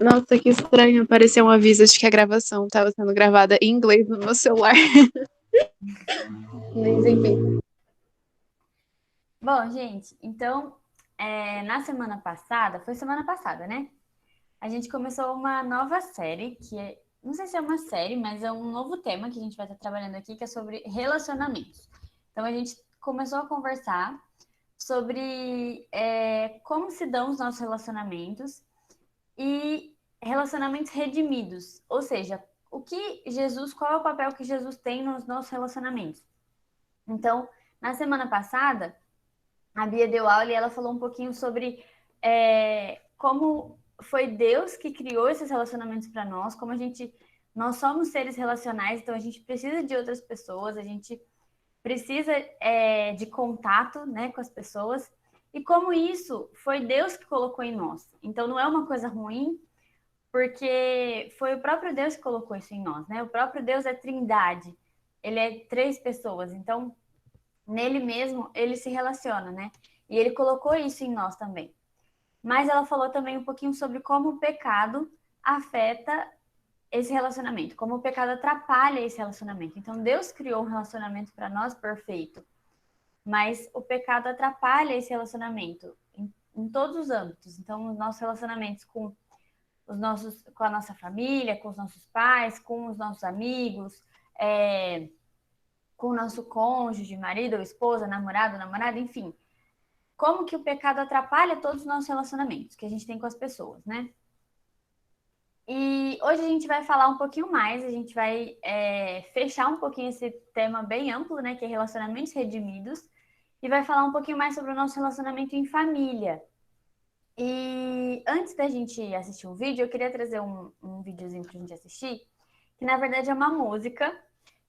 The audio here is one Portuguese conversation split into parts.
Nossa, que estranho. Apareceu um aviso de que a gravação estava sendo gravada em inglês no meu celular. Mas enfim. Bom, gente, então, na semana passada, foi semana passada, né? A gente começou uma nova série, não sei se é uma série, mas é um novo tema que a gente vai estar trabalhando aqui, que é sobre relacionamentos. Então, a gente começou a conversar sobre como se dão os nossos relacionamentos e relacionamentos redimidos. Ou seja, qual é o papel que Jesus tem nos nossos relacionamentos. Então, na semana passada, a Bia deu aula e ela falou um pouquinho sobre como foi Deus que criou esses relacionamentos para nós, nós somos seres relacionais, então a gente precisa de outras pessoas, a gente precisa de contato, né, com as pessoas, e como isso foi Deus que colocou em nós. Então não é uma coisa ruim, porque foi o próprio Deus que colocou isso em nós, né? O próprio Deus é trindade, ele é 3 pessoas, então nele mesmo ele se relaciona, né? E ele colocou isso em nós também. Mas ela falou também um pouquinho sobre como o pecado afeta esse relacionamento, como o pecado atrapalha esse relacionamento. Então Deus criou um relacionamento para nós perfeito, mas o pecado atrapalha esse relacionamento em todos os âmbitos. Então os nossos relacionamentos com a nossa família, com os nossos pais, com os nossos amigos, com o nosso cônjuge, marido ou esposa, namorado, enfim. Como que o pecado atrapalha todos os nossos relacionamentos que a gente tem com as pessoas, né? E hoje a gente vai falar um pouquinho mais, a gente vai fechar um pouquinho esse tema bem amplo, né? Que é relacionamentos redimidos, e vai falar um pouquinho mais sobre o nosso relacionamento em família. E antes da gente assistir um vídeo, eu queria trazer um videozinho pra gente assistir, que na verdade é uma música,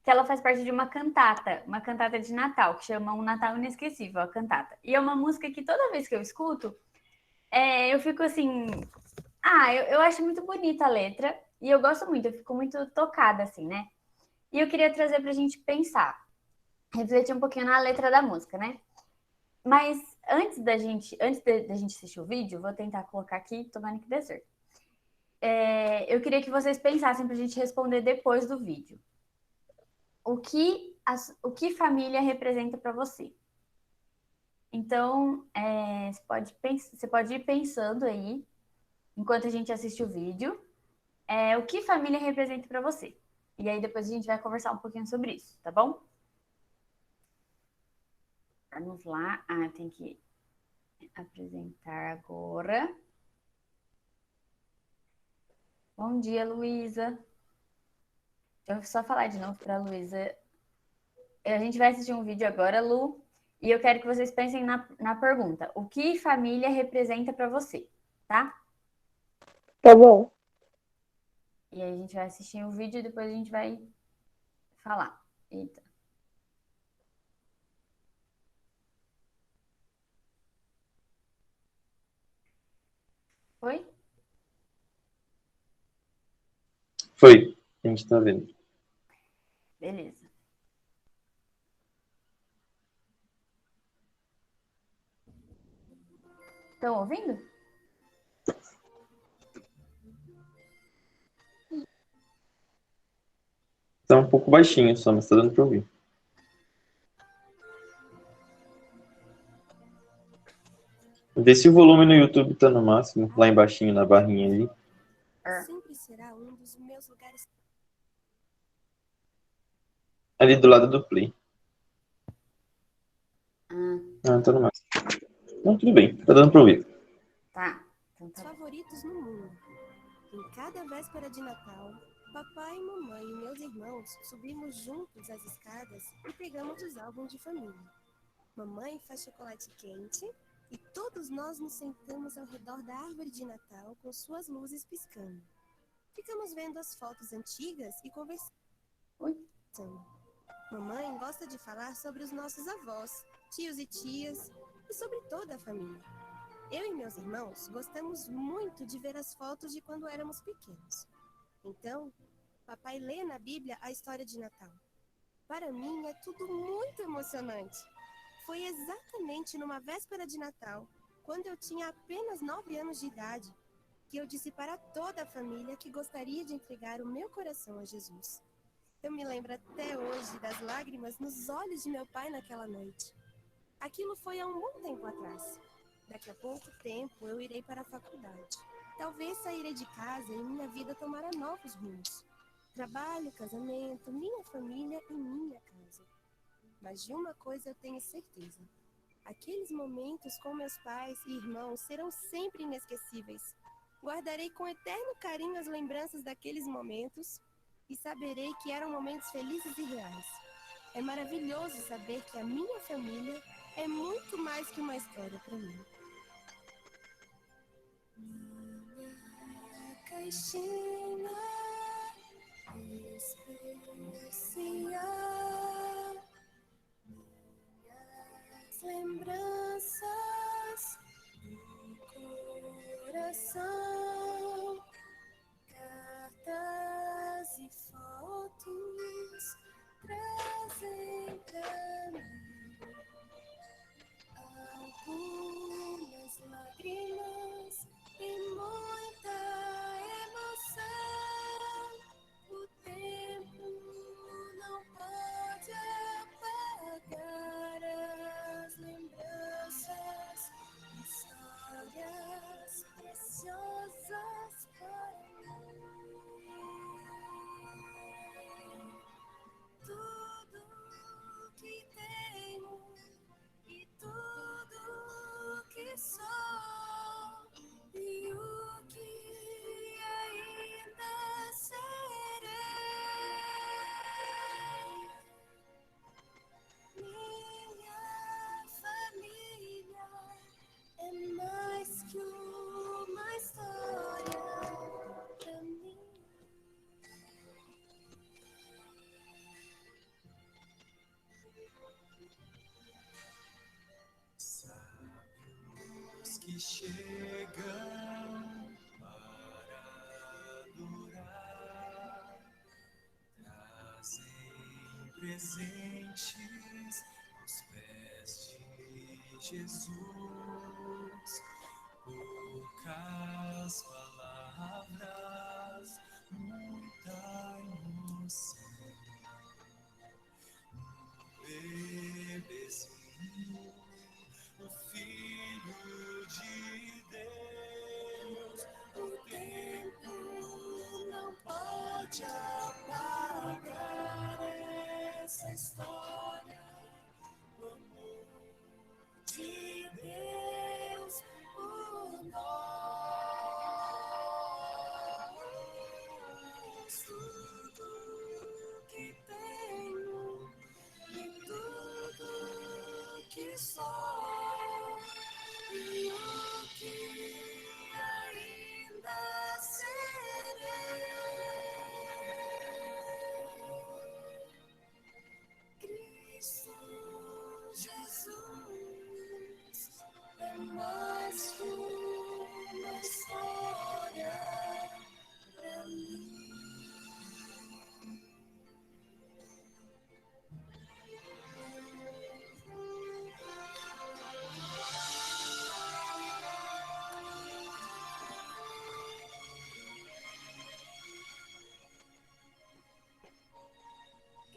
que ela faz parte de uma cantata de Natal, que chama Um Natal Inesquecível, a cantata. E é uma música que toda vez que eu escuto, eu fico assim... eu acho muito bonita a letra, e eu gosto muito, eu fico muito tocada, assim, né? E eu queria trazer pra gente pensar, refletir um pouquinho na letra da música, né? Mas antes da gente assistir o vídeo, vou tentar colocar aqui, tomara que dê certo. Eu queria que vocês pensassem pra gente responder depois do vídeo. O que família representa para você? Então, você pode ir pensando aí, enquanto a gente assiste o vídeo, o que família representa para você. E aí depois a gente vai conversar um pouquinho sobre isso, tá bom? Vamos lá. Tem que apresentar agora. Bom dia, Luísa. Deixa eu só falar de novo para a Luísa. A gente vai assistir um vídeo agora, Lu, e eu quero que vocês pensem na pergunta. O que família representa para você, tá? Tá bom. E aí a gente vai assistir o vídeo e depois a gente vai falar. Eita. Foi? Foi. A gente tá vendo. Beleza. Estão ouvindo? Tá um pouco baixinho só, mas tá dando pra ouvir. Vê se o volume no YouTube tá no máximo, lá embaixinho na barrinha ali. Sempre será um dos meus lugares. Ali do lado do play. Tá no máximo. Não, tudo bem, tá dando pra ouvir. Tá. Então tá bom. Favoritos no mundo. Em cada véspera de Natal, papai, mamãe e meus irmãos subimos juntos as escadas e pegamos os álbuns de família. Mamãe faz chocolate quente e todos nós nos sentamos ao redor da árvore de Natal com suas luzes piscando. Ficamos vendo as fotos antigas e conversando. Mamãe gosta de falar sobre os nossos avós, tios e tias e sobre toda a família. Eu e meus irmãos gostamos muito de ver as fotos de quando éramos pequenos. Então, papai lê na Bíblia a história de Natal. Para mim é tudo muito emocionante. Foi exatamente numa véspera de Natal, quando eu tinha apenas 9 anos de idade, que eu disse para toda a família que gostaria de entregar o meu coração a Jesus. Eu me lembro até hoje das lágrimas nos olhos de meu pai naquela noite. Aquilo foi há um bom tempo atrás. Daqui a pouco tempo eu irei para a faculdade. Talvez sairei de casa e minha vida tomará novos rumos. Trabalho, casamento, minha família e minha casa. Mas de uma coisa eu tenho certeza. Aqueles momentos com meus pais e irmãos serão sempre inesquecíveis. Guardarei com eterno carinho as lembranças daqueles momentos e saberei que eram momentos felizes e reais. É maravilhoso saber que a minha família é muito mais que uma história para mim. Minha caixinha especial, minhas lembranças do coração, cartas e fotos trazem pra mim algumas lágrimas e muita emoção. O tempo não pode apagar as lembranças, histórias preciosas para mim. Tudo que tenho e tudo que sou e o que ainda serei. Minha família é mais que uma história pra mim. Sábios que chegam para adorar, trazem presentes aos pés de Jesus. Poucas palavras, muita emoção. Bebezinho, o Filho de Deus, o tempo não pode apagar essa história. O amor de Deus por nós. Tudo que tenho e tudo que sou e o que ainda serei. Cristo Jesus é mais que uma história pra mim.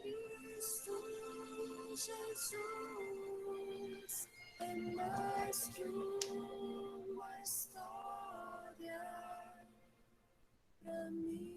Cristo Jesus é mais que uma história pra mim.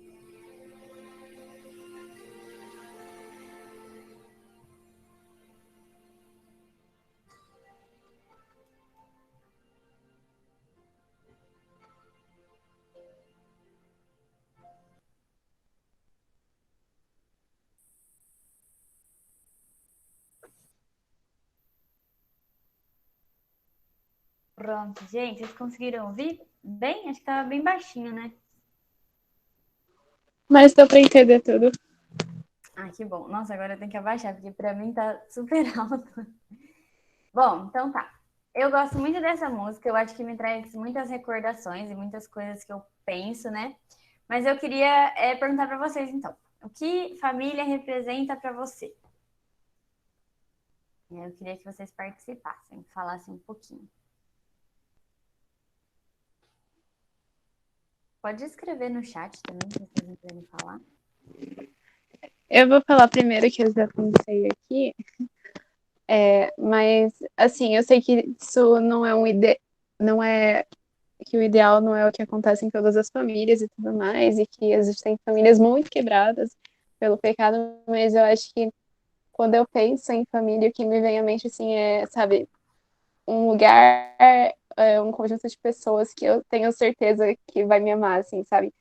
Pronto, gente, vocês conseguiram ouvir bem? Acho que tava bem baixinho, né? Mas deu pra entender tudo. Ah, que bom. Nossa, agora eu tenho que abaixar, porque pra mim tá super alto. Bom, então tá. Eu gosto muito dessa música, eu acho que me traz muitas recordações e muitas coisas que eu penso, né? Mas eu queria perguntar pra vocês, então. O que família representa pra você? Eu queria que vocês participassem, falassem um pouquinho. Pode escrever no chat também, se vocês não quiserem falar. Eu vou falar primeiro que eu já pensei aqui, mas assim, eu sei que isso não é não é que o ideal não é o que acontece em todas as famílias e tudo mais, e que existem famílias muito quebradas pelo pecado, mas eu acho que quando eu penso em família, o que me vem à mente assim é, sabe, um lugar, um conjunto de pessoas que eu tenho certeza que vai me amar, assim, sabe?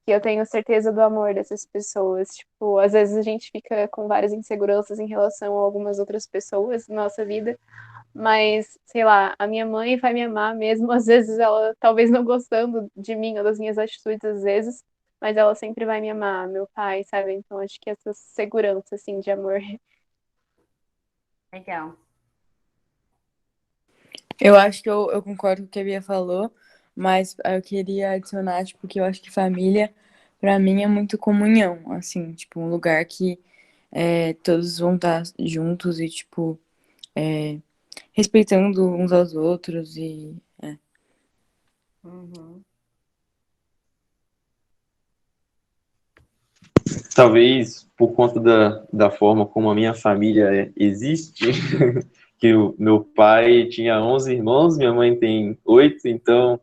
Que eu tenho certeza do amor dessas pessoas. Tipo, às vezes a gente fica com várias inseguranças em relação a algumas outras pessoas na nossa vida, mas, sei lá, a minha mãe vai me amar mesmo, às vezes ela talvez não gostando de mim ou das minhas atitudes, às vezes, mas ela sempre vai me amar, meu pai, sabe? Então acho que essa segurança, assim, de amor. Legal. Eu acho que eu concordo com o que a Bia falou, mas eu queria adicionar, tipo, que eu acho que família, pra mim, é muito comunhão, assim, tipo, um lugar que todos vão estar juntos e, tipo, é, respeitando uns aos outros e... Uhum. Talvez por conta da forma como a minha família existe, que o meu pai tinha 11 irmãos, minha mãe tem 8, então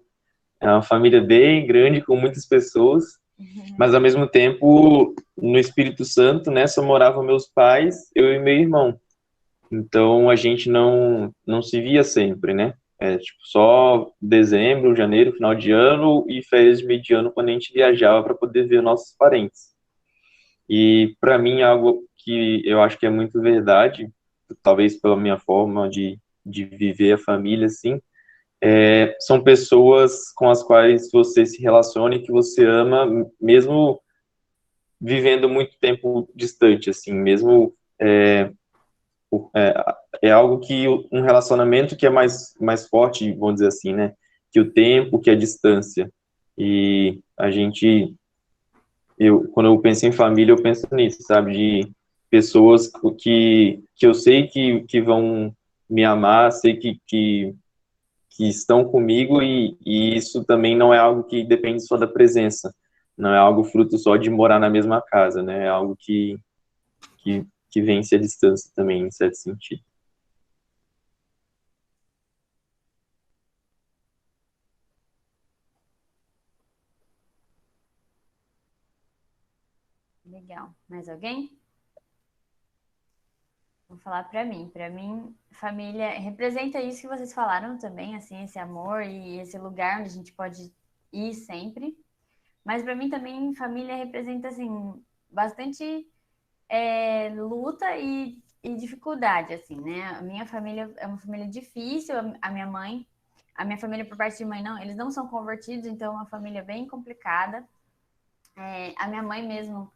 é uma família bem grande, com muitas pessoas, mas ao mesmo tempo, no Espírito Santo, né, só moravam meus pais, eu e meu irmão. Então a gente não se via sempre, né? É tipo só dezembro, janeiro, final de ano e férias de meio de ano quando a gente viajava para poder ver nossos parentes. E para mim algo que eu acho que é muito verdade, talvez pela minha forma de viver a família assim, são pessoas com as quais você se relaciona e que você ama, mesmo vivendo muito tempo distante, assim, mesmo é algo que um relacionamento que é mais forte, vamos dizer assim, né? Que o tempo, que a distância. E a gente, quando eu penso em família, eu penso nisso, sabe? De pessoas que eu sei que vão me amar, sei que estão comigo e isso também não é algo que depende só da presença. Não é algo fruto só de morar na mesma casa, né? É algo que vence a distância também, em certo sentido. Legal. Mais alguém? Vou falar pra mim. Pra mim, família representa isso que vocês falaram também, assim, esse amor e esse lugar onde a gente pode ir sempre. Mas pra mim também, família representa, assim, bastante luta e dificuldade, assim, né? A minha família é uma família difícil, a minha mãe, a minha família por parte de mãe não, eles não são convertidos, então é uma família bem complicada. A minha mãe mesmo,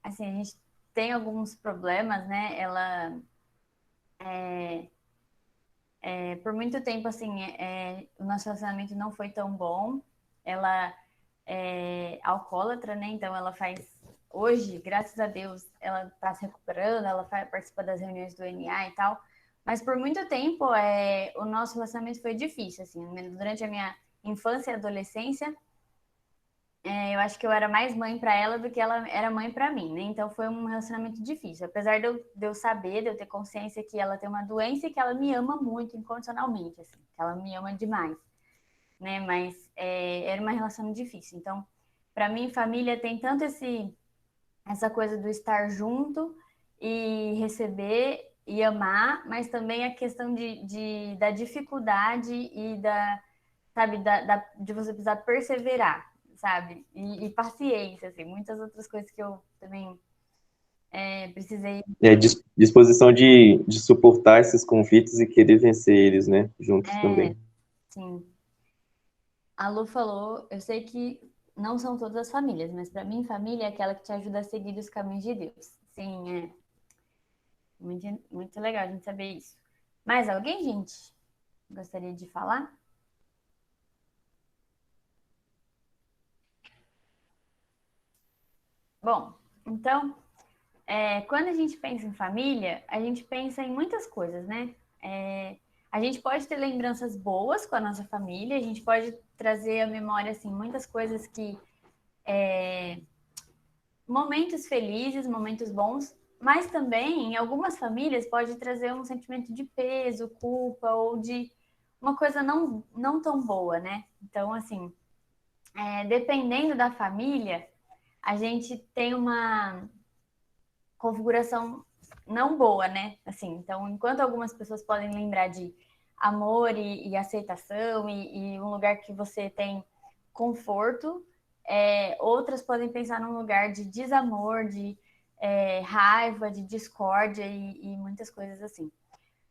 assim, a gente tem alguns problemas, né? Ela, por muito tempo, assim, o nosso relacionamento não foi tão bom. Ela é alcoólatra, né? Então ela faz hoje, graças a Deus, ela está se recuperando, ela participa das reuniões do NA e tal. Mas por muito tempo o nosso relacionamento foi difícil, assim. Durante a minha infância e adolescência, eu acho que eu era mais mãe para ela do que ela era mãe para mim, né? Então foi um relacionamento difícil. Apesar de eu saber, de eu ter consciência que ela tem uma doença e que ela me ama muito incondicionalmente, assim, que ela me ama demais, né? Mas era uma relação difícil. Então, para mim, família tem tanto essa coisa do estar junto e receber e amar, mas também a questão da dificuldade e sabe, de você precisar perseverar, sabe? E paciência, assim, muitas outras coisas que eu também precisei. Disposição de suportar esses conflitos e querer vencer eles, né? Juntos também. Sim. A Lu falou, eu sei que não são todas as famílias, mas para mim, família é aquela que te ajuda a seguir os caminhos de Deus. Sim, é muito, muito legal a gente saber isso. Mais alguém, gente? Gostaria de falar? Bom, então, quando a gente pensa em família, a gente pensa em muitas coisas, né? A gente pode ter lembranças boas com a nossa família, a gente pode trazer à memória, assim, muitas coisas que... momentos felizes, momentos bons, mas também, em algumas famílias, pode trazer um sentimento de peso, culpa ou de uma coisa não tão boa, né? Então, assim, dependendo da família, a gente tem uma configuração não boa, né? Assim, então, enquanto algumas pessoas podem lembrar de amor e aceitação e um lugar que você tem conforto, outras podem pensar num lugar de desamor, de raiva, de discórdia e muitas coisas assim.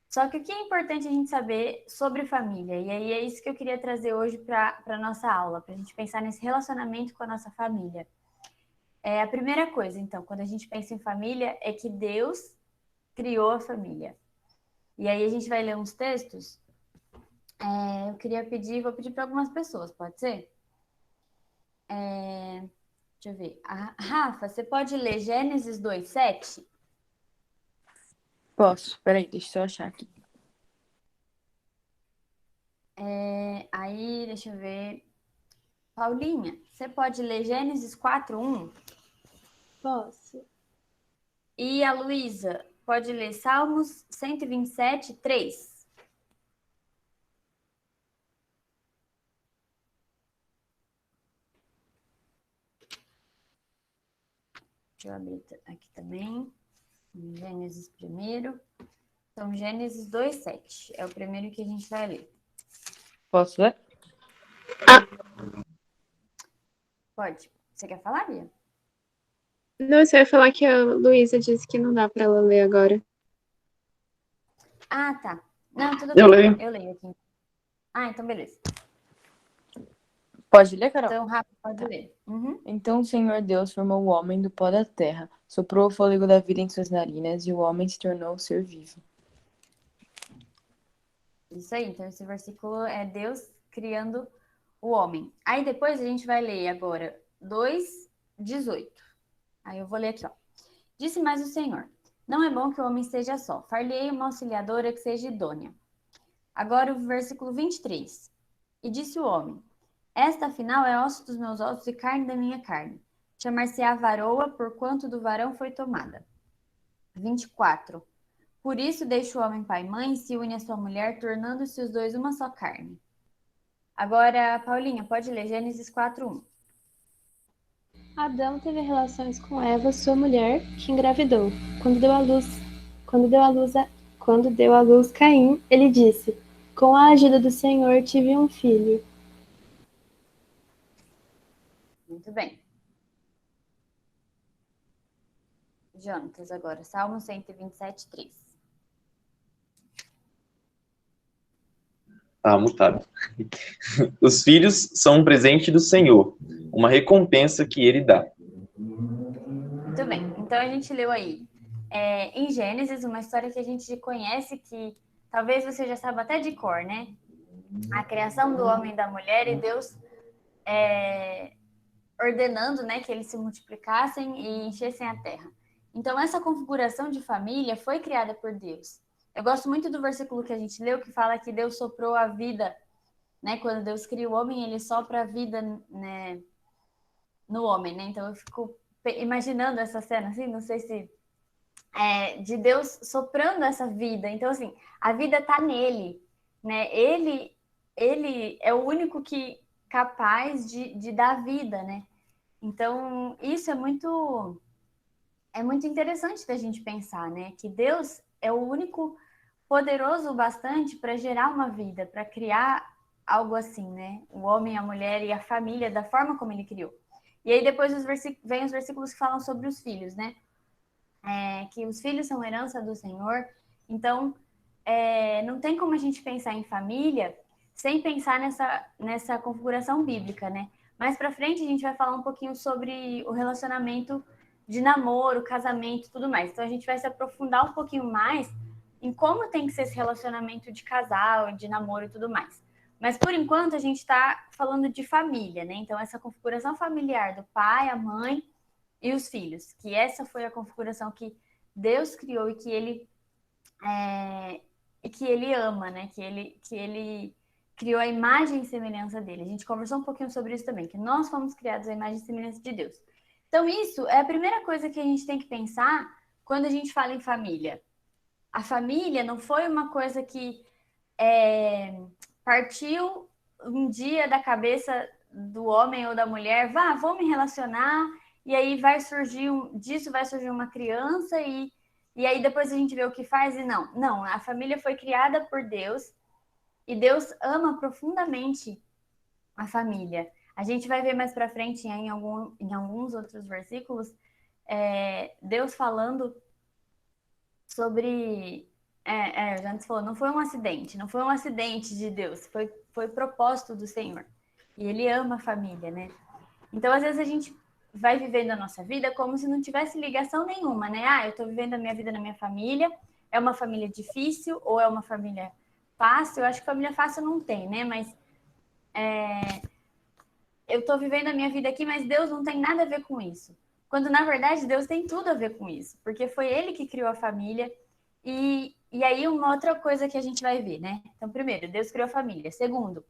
Só que o que é importante a gente saber sobre família? E aí é isso que eu queria trazer hoje para a nossa aula, para a gente pensar nesse relacionamento com a nossa família. A primeira coisa, então, quando a gente pensa em família, é que Deus criou a família. E aí a gente vai ler uns textos. Vou pedir para algumas pessoas, pode ser? Deixa eu ver. Rafa, você pode ler Gênesis 2:7? Posso, peraí, deixa eu só achar aqui. Aí, deixa eu ver. Paulinha, você pode ler Gênesis 4:1? Posso. E a Luísa pode ler Salmos 127:3? Deixa eu abrir aqui também. Gênesis primeiro. Então, Gênesis 2:7 é o primeiro que a gente vai ler. Posso ler? Pode. Você quer falar, Bia? Não, você vai falar que a Luísa disse que não dá pra ela ler agora. Ah, tá. Não, tudo Eu bem. leio. Eu leio aqui. Ah, então beleza. Pode ler, Carol? Então, Rafa, pode ler. Uhum. Então o Senhor Deus formou o homem do pó da terra, soprou o fôlego da vida em suas narinas e o homem se tornou um ser vivo. Isso aí. Então, esse versículo é Deus criando o homem. Aí depois a gente vai ler agora 2:18. Aí eu vou ler aqui, ó. Disse mais o Senhor: não é bom que o homem esteja só. Far-lhe-ei uma auxiliadora que seja idônea. Agora o versículo 23. E disse o homem: esta, afinal, é osso dos meus ossos e carne da minha carne. Chamar-se-á varoa, porquanto do varão foi tomada. 24. Por isso deixa o homem pai e mãe e se une à sua mulher, tornando-se os dois uma só carne. Agora, Paulinha, pode ler Gênesis 4:1. Adão teve relações com Eva, sua mulher, que engravidou. Quando deu à luz Caim, ele disse: com a ajuda do Senhor tive um filho. Muito bem. Jonatas, agora, Salmo 127:3. Tá mutado. Os filhos são um presente do Senhor, uma recompensa que ele dá. Muito bem. Então a gente leu aí em Gênesis uma história que a gente conhece, que talvez você já saiba até de cor, né? A criação do homem e da mulher e Deus ordenando, né, que eles se multiplicassem e enchessem a terra. Então essa configuração de família foi criada por Deus. Eu gosto muito do versículo que a gente leu, que fala que Deus soprou a vida, né? Quando Deus cria o homem, ele sopra a vida, né, no homem, né? Então eu fico imaginando essa cena, assim, não sei se de Deus soprando essa vida. Então, assim, a vida tá nele, né? Ele é o único que capaz de dar vida, né? Então, isso é muito interessante da gente pensar, né? Que Deus é o único poderoso o bastante para gerar uma vida, para criar algo assim, né? O homem, a mulher e a família da forma como ele criou. E aí depois vem os versículos que falam sobre os filhos, né? Que os filhos são herança do Senhor. Então, não tem como a gente pensar em família sem pensar nessa configuração bíblica, né? Mais para frente a gente vai falar um pouquinho sobre o relacionamento de namoro, casamento e tudo mais. Então a gente vai se aprofundar um pouquinho mais em como tem que ser esse relacionamento de casal, de namoro e tudo mais. Mas por enquanto a gente está falando de família, né? Então essa configuração familiar do pai, a mãe e os filhos, que essa foi a configuração que Deus criou e que ele que ele ama, né? Que ele criou a imagem e semelhança dele. A gente conversou um pouquinho sobre isso também, que nós fomos criados à imagem e semelhança de Deus. Então, isso é a primeira coisa que a gente tem que pensar quando a gente fala em família. A família não foi uma coisa que partiu um dia da cabeça do homem ou da mulher, vou me relacionar, e aí disso vai surgir uma criança, e aí depois a gente vê o que faz, e não, a família foi criada por Deus, e Deus ama profundamente a família. A gente vai ver mais para frente em alguns outros versículos, Deus falando sobre... o Jantes falou, não foi um acidente de Deus, foi propósito do Senhor. E Ele ama a família, né? Então, às vezes, a gente vai vivendo a nossa vida como se não tivesse ligação nenhuma, né? Eu tô vivendo a minha vida na minha família, é uma família difícil ou é uma família fácil? Eu acho que família fácil não tem, né? Mas eu tô vivendo a minha vida aqui, mas Deus não tem nada a ver com isso. Quando, na verdade, Deus tem tudo a ver com isso, porque foi Ele que criou a família. E aí, uma outra coisa que a gente vai ver, né? Então, primeiro, Deus criou a família. Segundo,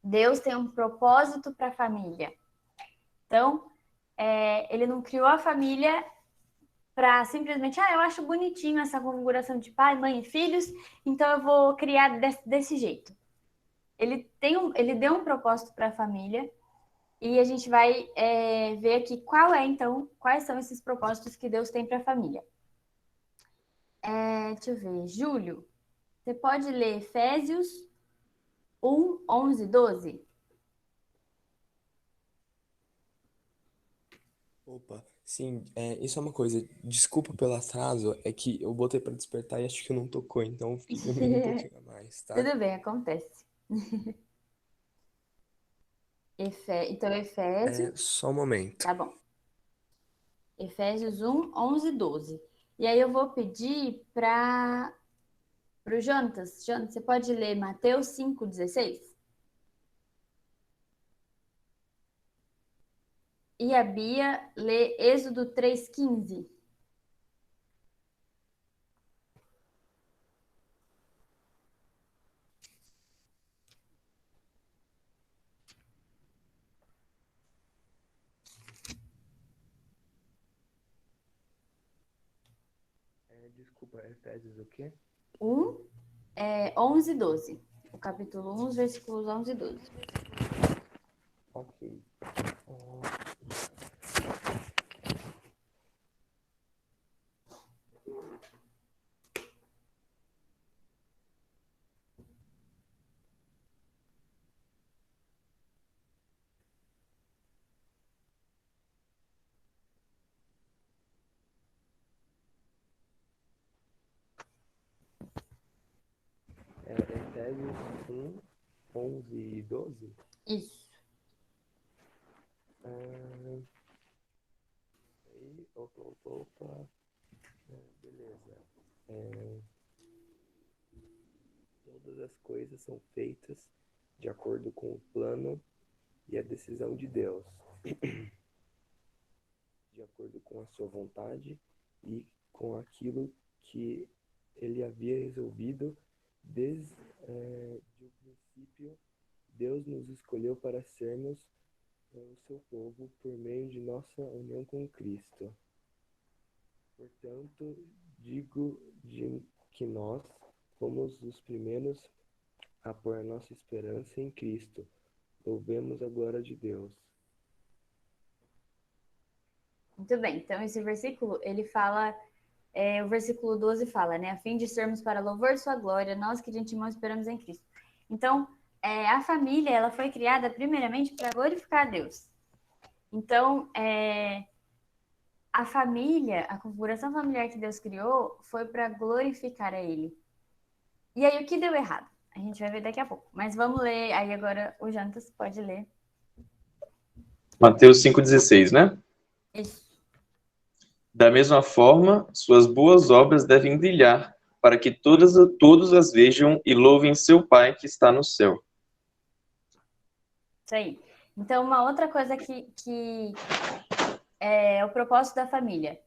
Deus tem um propósito para a família. Então, Ele não criou a família para simplesmente, eu acho bonitinho essa configuração de pai, mãe e filhos, então eu vou criar desse jeito. Ele deu um propósito para a família e a gente vai ver aqui quais são esses propósitos que Deus tem para a família. Deixa eu ver. Júlio, você pode ler Efésios 1, 11, 12? Opa, sim, isso é uma coisa. Desculpa pelo atraso, é que eu botei pra despertar e acho que não tocou, então eu fiquei dormindo um pouquinho a mais, tá? Tudo bem, acontece. Então, Efésios... Só um momento. Tá bom. Efésios 1, 11, 12. E aí eu vou pedir para o Jonatas. Jonatas, você pode ler Mateus 5, 16? E a Bia lê Êxodo 3, 15. Desculpa, Efésios o quê? 11 e 12. O capítulo 1, os versículos 11 e 12. Ok. Efésios 1, 11 e 12? Isso. Opa. Beleza. Todas as coisas são feitas de acordo com o plano e a decisão de Deus, de acordo com a sua vontade e com aquilo que Ele havia resolvido desde o princípio. Deus nos escolheu para sermos o seu povo por meio de nossa união com Cristo. Portanto, digo que nós fomos os primeiros a pôr a nossa esperança em Cristo. Louvemos a glória de Deus. Muito bem. Então, esse versículo, ele fala... o versículo 12 fala, né? A fim de sermos para louvor de sua glória, nós que de antemão esperamos em Cristo. Então, a família, ela foi criada primeiramente para glorificar a Deus. Então, a família, a configuração familiar que Deus criou foi para glorificar a Ele. E aí, o que deu errado? A gente vai ver daqui a pouco. Mas vamos ler, aí agora o Jantas pode ler. Mateus 5,16, né? Isso. Da mesma forma, suas boas obras devem brilhar, para que todos as vejam e louvem seu Pai que está no céu. Isso aí. Então, uma outra coisa que é o propósito da família.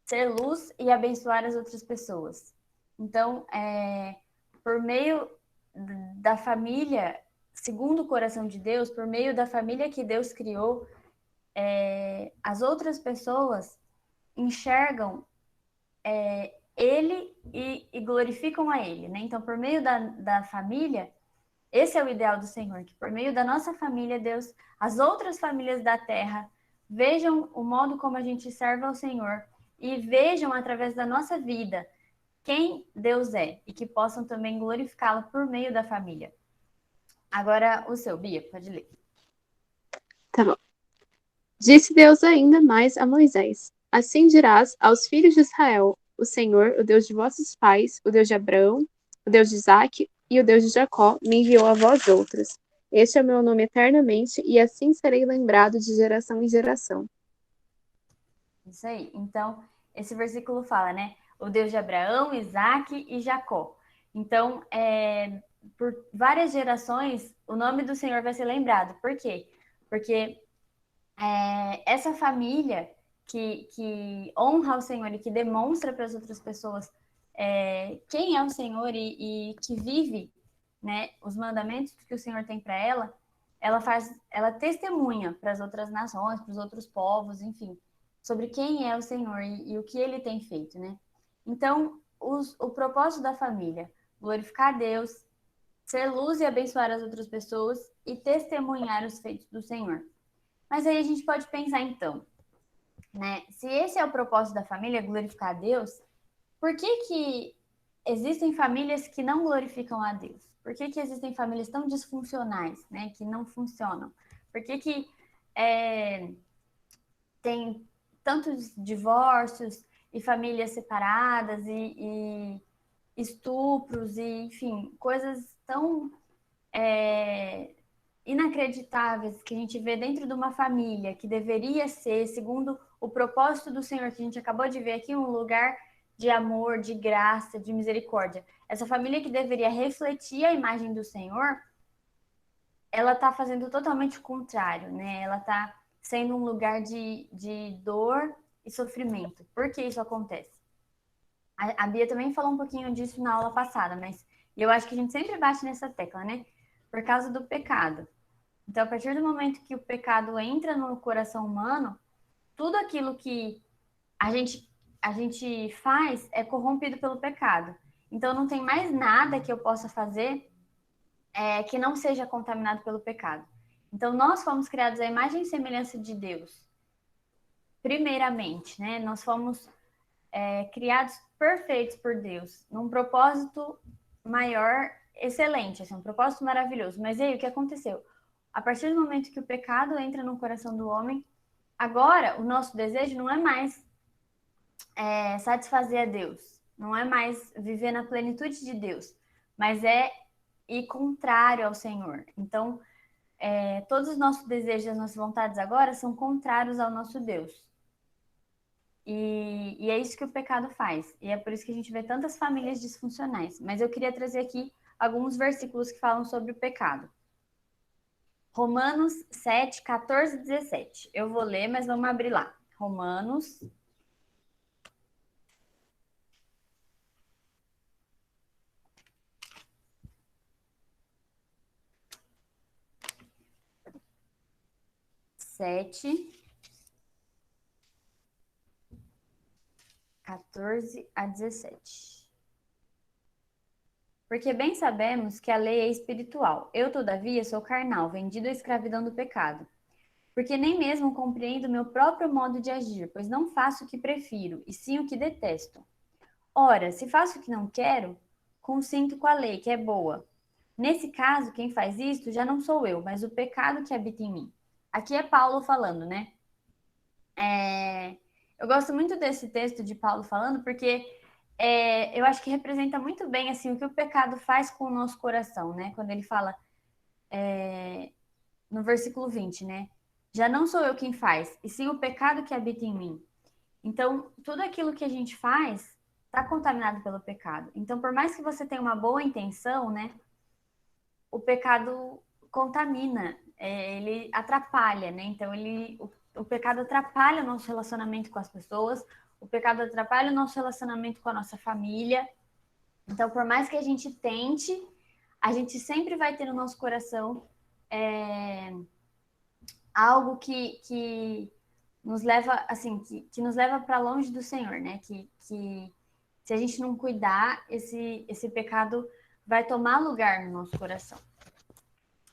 Ser luz e abençoar as outras pessoas. Então, por meio da família, segundo o coração de Deus, por meio da família que Deus criou, as outras pessoas enxergam ele e glorificam a ele, né? Então, por meio da família, esse é o ideal do Senhor, que por meio da nossa família, Deus, as outras famílias da terra, vejam o modo como a gente serve ao Senhor e vejam através da nossa vida quem Deus é e que possam também glorificá-lo por meio da família. Agora, o seu, Bia, pode ler. Tá bom. Disse Deus ainda mais a Moisés: Assim dirás aos filhos de Israel: O Senhor, o Deus de vossos pais, o Deus de Abraão, o Deus de Isaque e o Deus de Jacó, me enviou a vós outros. Este é o meu nome eternamente, e assim serei lembrado de geração em geração. Isso aí. Então, esse versículo fala, né? O Deus de Abraão, Isaque e Jacó. Então, por várias gerações, o nome do Senhor vai ser lembrado. Por quê? Porque essa família que honra o Senhor e que demonstra para as outras pessoas quem é o Senhor e que vive, né, os mandamentos que o Senhor tem para ela testemunha para as outras nações, para os outros povos, enfim, sobre quem é o Senhor e o que ele tem feito, né? Então, o propósito da família, glorificar a Deus, ser luz e abençoar as outras pessoas e testemunhar os feitos do Senhor. Mas aí a gente pode pensar então, né? Se esse é o propósito da família, glorificar a Deus, por que existem famílias que não glorificam a Deus? Por que existem famílias tão disfuncionais, né? Que não funcionam? Por que tem tantos divórcios e famílias separadas e estupros e, enfim, coisas tão inacreditáveis que a gente vê dentro de uma família que deveria ser, segundo o propósito do Senhor, que a gente acabou de ver aqui, um lugar de amor, de graça, de misericórdia. Essa família que deveria refletir a imagem do Senhor, ela está fazendo totalmente o contrário, né? Ela está sendo um lugar de dor e sofrimento. Por que isso acontece? A Bia também falou um pouquinho disso na aula passada, mas eu acho que a gente sempre bate nessa tecla, né? Por causa do pecado. Então, a partir do momento que o pecado entra no coração humano, tudo aquilo que a gente faz é corrompido pelo pecado. Então, não tem mais nada que eu possa fazer que não seja contaminado pelo pecado. Então, nós fomos criados à imagem e semelhança de Deus. Primeiramente, né? Nós fomos criados perfeitos por Deus, num propósito maior, excelente, assim, um propósito maravilhoso. Mas aí, o que aconteceu? A partir do momento que o pecado entra no coração do homem, agora o nosso desejo não é mais satisfazer a Deus, não é mais viver na plenitude de Deus, mas é ir contrário ao Senhor. Então, todos os nossos desejos e as nossas vontades agora são contrários ao nosso Deus. E é isso que o pecado faz. E é por isso que a gente vê tantas famílias disfuncionais. Mas eu queria trazer aqui alguns versículos que falam sobre o pecado. Romanos 7, 14 e 17. Eu vou ler, mas vamos abrir lá. Romanos 7, 14 a 17. Porque bem sabemos que a lei é espiritual. Eu, todavia, sou carnal, vendido à escravidão do pecado. Porque nem mesmo compreendo meu próprio modo de agir, pois não faço o que prefiro, e sim o que detesto. Ora, se faço o que não quero, consinto com a lei, que é boa. Nesse caso, quem faz isto já não sou eu, mas o pecado que habita em mim. Aqui é Paulo falando, né? Eu gosto muito desse texto de Paulo falando, porque eu acho que representa muito bem assim, o que o pecado faz com o nosso coração, né? Quando ele fala no versículo 20, né? Já não sou eu quem faz, e sim o pecado que habita em mim. Então, tudo aquilo que a gente faz está contaminado pelo pecado. Então, por mais que você tenha uma boa intenção, né? O pecado contamina, ele atrapalha, né? Então, o pecado atrapalha o nosso relacionamento com as pessoas, o pecado atrapalha o nosso relacionamento com a nossa família. Então, por mais que a gente tente, a gente sempre vai ter no nosso coração algo que nos leva, assim, que nos leva para longe do Senhor, né? Que se a gente não cuidar, esse pecado vai tomar lugar no nosso coração.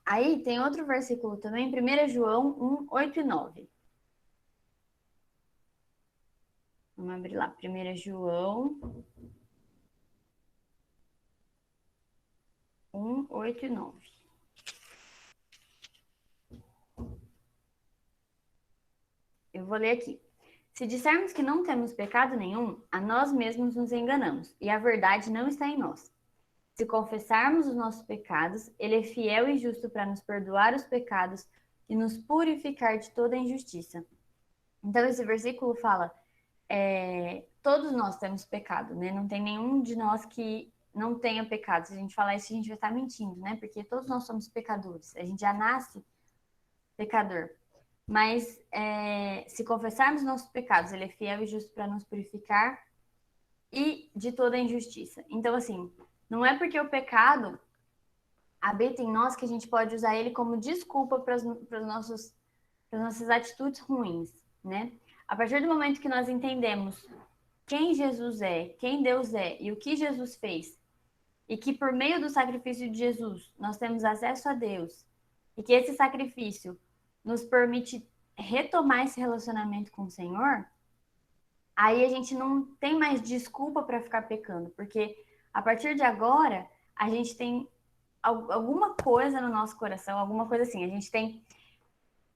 Aí tem outro versículo também, 1 João 1, 8 e 9. Vamos abrir lá, 1 João 1, 8 e 9. Eu vou ler aqui. Se dissermos que não temos pecado nenhum, a nós mesmos nos enganamos, e a verdade não está em nós. Se confessarmos os nossos pecados, ele é fiel e justo para nos perdoar os pecados e nos purificar de toda injustiça. Então, esse versículo fala, todos nós temos pecado, né? Não tem nenhum de nós que não tenha pecado. Se a gente falar isso, a gente vai estar mentindo, né? Porque todos nós somos pecadores. A gente já nasce pecador. Mas se confessarmos nossos pecados, ele é fiel e justo para nos purificar e de toda injustiça. Então, assim, não é porque o pecado habita em nós que a gente pode usar ele como desculpa para as nossas atitudes ruins, né? A partir do momento que nós entendemos quem Jesus é, quem Deus é e o que Jesus fez, e que por meio do sacrifício de Jesus nós temos acesso a Deus, e que esse sacrifício nos permite retomar esse relacionamento com o Senhor, aí a gente não tem mais desculpa para ficar pecando, porque a partir de agora a gente tem alguma coisa no nosso coração, alguma coisa assim, a gente tem...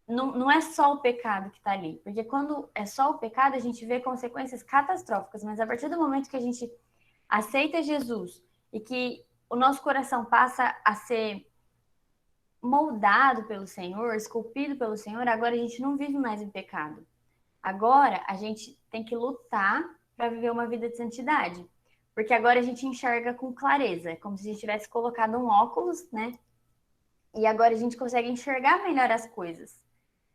Não é só o pecado que está ali, porque quando é só o pecado a gente vê consequências catastróficas, mas a partir do momento que a gente aceita Jesus e que o nosso coração passa a ser moldado pelo Senhor, esculpido pelo Senhor, agora a gente não vive mais em pecado. Agora a gente tem que lutar para viver uma vida de santidade, porque agora a gente enxerga com clareza, é como se a gente tivesse colocado um óculos, né? E agora a gente consegue enxergar melhor as coisas,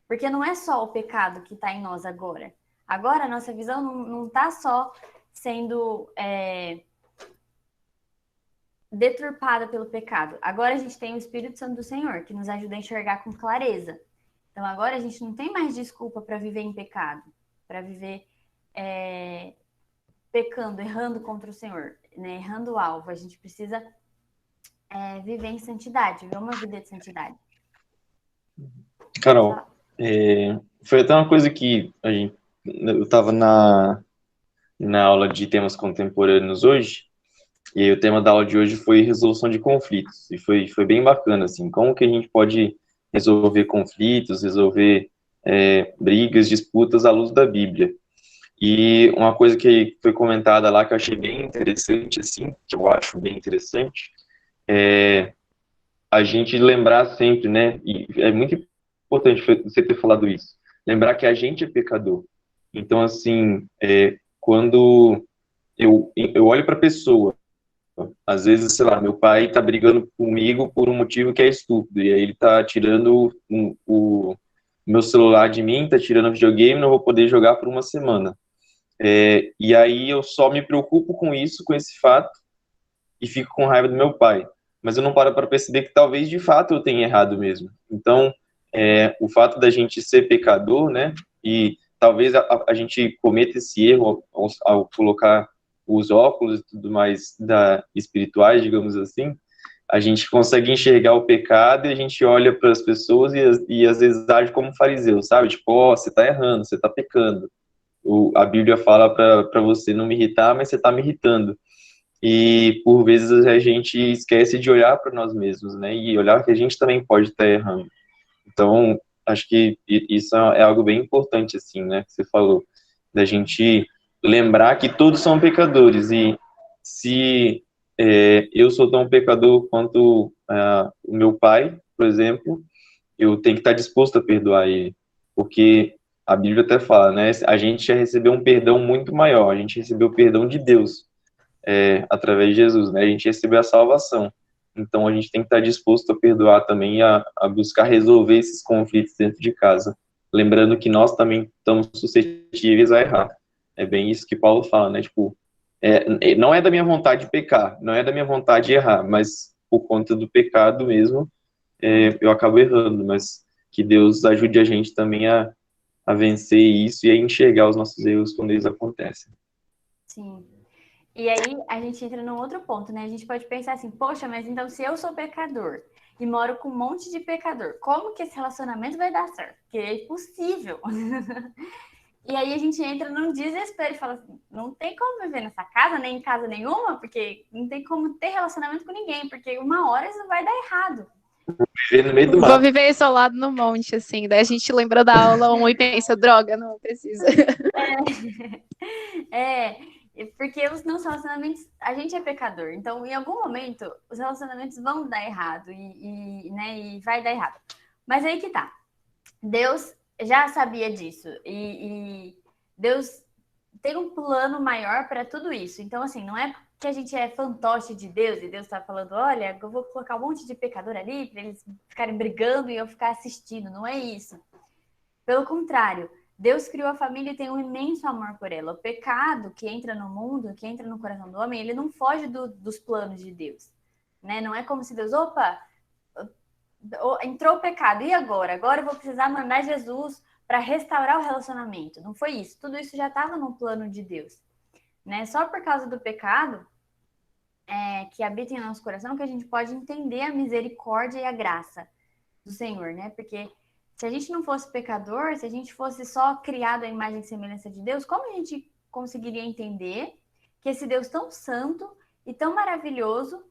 porque não é só o pecado que está em nós agora. Agora a nossa visão não está só sendo deturpada pelo pecado. Agora a gente tem o Espírito Santo do Senhor, que nos ajuda a enxergar com clareza. Então agora a gente não tem mais desculpa para viver em pecado, para viver pecando, errando contra o Senhor, né? Errando o alvo. A gente precisa viver em santidade, viver uma vida de santidade. Carol, foi até uma coisa que eu estava na aula de temas contemporâneos hoje, e aí o tema da aula de hoje foi resolução de conflitos, e foi bem bacana, assim, como que a gente pode resolver conflitos, resolver brigas, disputas à luz da Bíblia. E uma coisa que foi comentada lá que eu achei bem interessante, assim, que eu acho bem interessante, é a gente lembrar sempre, né, e é muito importante você ter falado isso, lembrar que a gente é pecador. Então, assim, quando eu olho para a pessoa, às vezes, sei lá, meu pai tá brigando comigo por um motivo que é estúpido, e aí ele tá tirando o meu celular de mim, tá tirando o videogame, não vou poder jogar por uma semana. E aí eu só me preocupo com isso, com esse fato, e fico com raiva do meu pai. Mas eu não paro para perceber que talvez, de fato, eu tenha errado mesmo. Então, o fato da gente ser pecador, né, e talvez a gente cometa esse erro ao colocar os óculos e tudo mais espirituais, digamos assim, a gente consegue enxergar o pecado e a gente olha para as pessoas e às vezes age como fariseu, sabe? Tipo, você está errando, você está pecando. A Bíblia fala para você não me irritar, mas você está me irritando. E por vezes a gente esquece de olhar para nós mesmos, né? E olhar que a gente também pode estar errando. Então, acho que isso é algo bem importante, assim, né? Que você falou, da gente lembrar que todos são pecadores. E se eu sou tão pecador quanto o meu pai, por exemplo, eu tenho que estar disposto a perdoar ele. Porque a Bíblia até fala, né? A gente já recebeu um perdão muito maior. A gente recebeu o perdão de Deus. Através de Jesus, né? A gente recebeu a salvação. Então, a gente tem que estar disposto a perdoar também e a buscar resolver esses conflitos dentro de casa. Lembrando que nós também estamos suscetíveis a errar. É bem isso que Paulo fala, né? Tipo, Não é da minha vontade pecar, não é da minha vontade errar, mas por conta do pecado mesmo, eu acabo errando, mas que Deus ajude a gente também a vencer isso e a enxergar os nossos erros quando eles acontecem. Sim. E aí a gente entra num outro ponto, né? A gente pode pensar assim, poxa, mas então se eu sou pecador e moro com um monte de pecador, como que esse relacionamento vai dar certo? Porque é impossível. E aí a gente entra num desespero e fala assim, não tem como viver nessa casa, nem em casa nenhuma, porque não tem como ter relacionamento com ninguém, porque uma hora isso vai dar errado. Viver no meio do Vou mato. viver isolado no monte, assim. Daí a gente lembra da aula 1 e pensa, droga, não precisa. Porque os nossos relacionamentos, a gente é pecador, então em algum momento os relacionamentos vão dar errado né, e vai dar errado. Mas aí que tá, Deus já sabia disso e Deus tem um plano maior para tudo isso. Então, assim, não é que a gente é fantoche de Deus e Deus está falando, olha, eu vou colocar um monte de pecador ali para eles ficarem brigando e eu ficar assistindo. Não é isso. Pelo contrário, Deus criou a família e tem um imenso amor por ela. O pecado que entra no mundo, que entra no coração do homem, ele não foge dos planos de Deus. Né? Não é como se Deus, entrou o pecado, e agora? Agora eu vou precisar mandar Jesus para restaurar o relacionamento. Não foi isso. Tudo isso já estava no plano de Deus. Né? Só por causa do pecado que habita em nosso coração que a gente pode entender a misericórdia e a graça do Senhor, né? Porque se a gente não fosse pecador, se a gente fosse só criado à imagem e semelhança de Deus, como a gente conseguiria entender que esse Deus tão santo e tão maravilhoso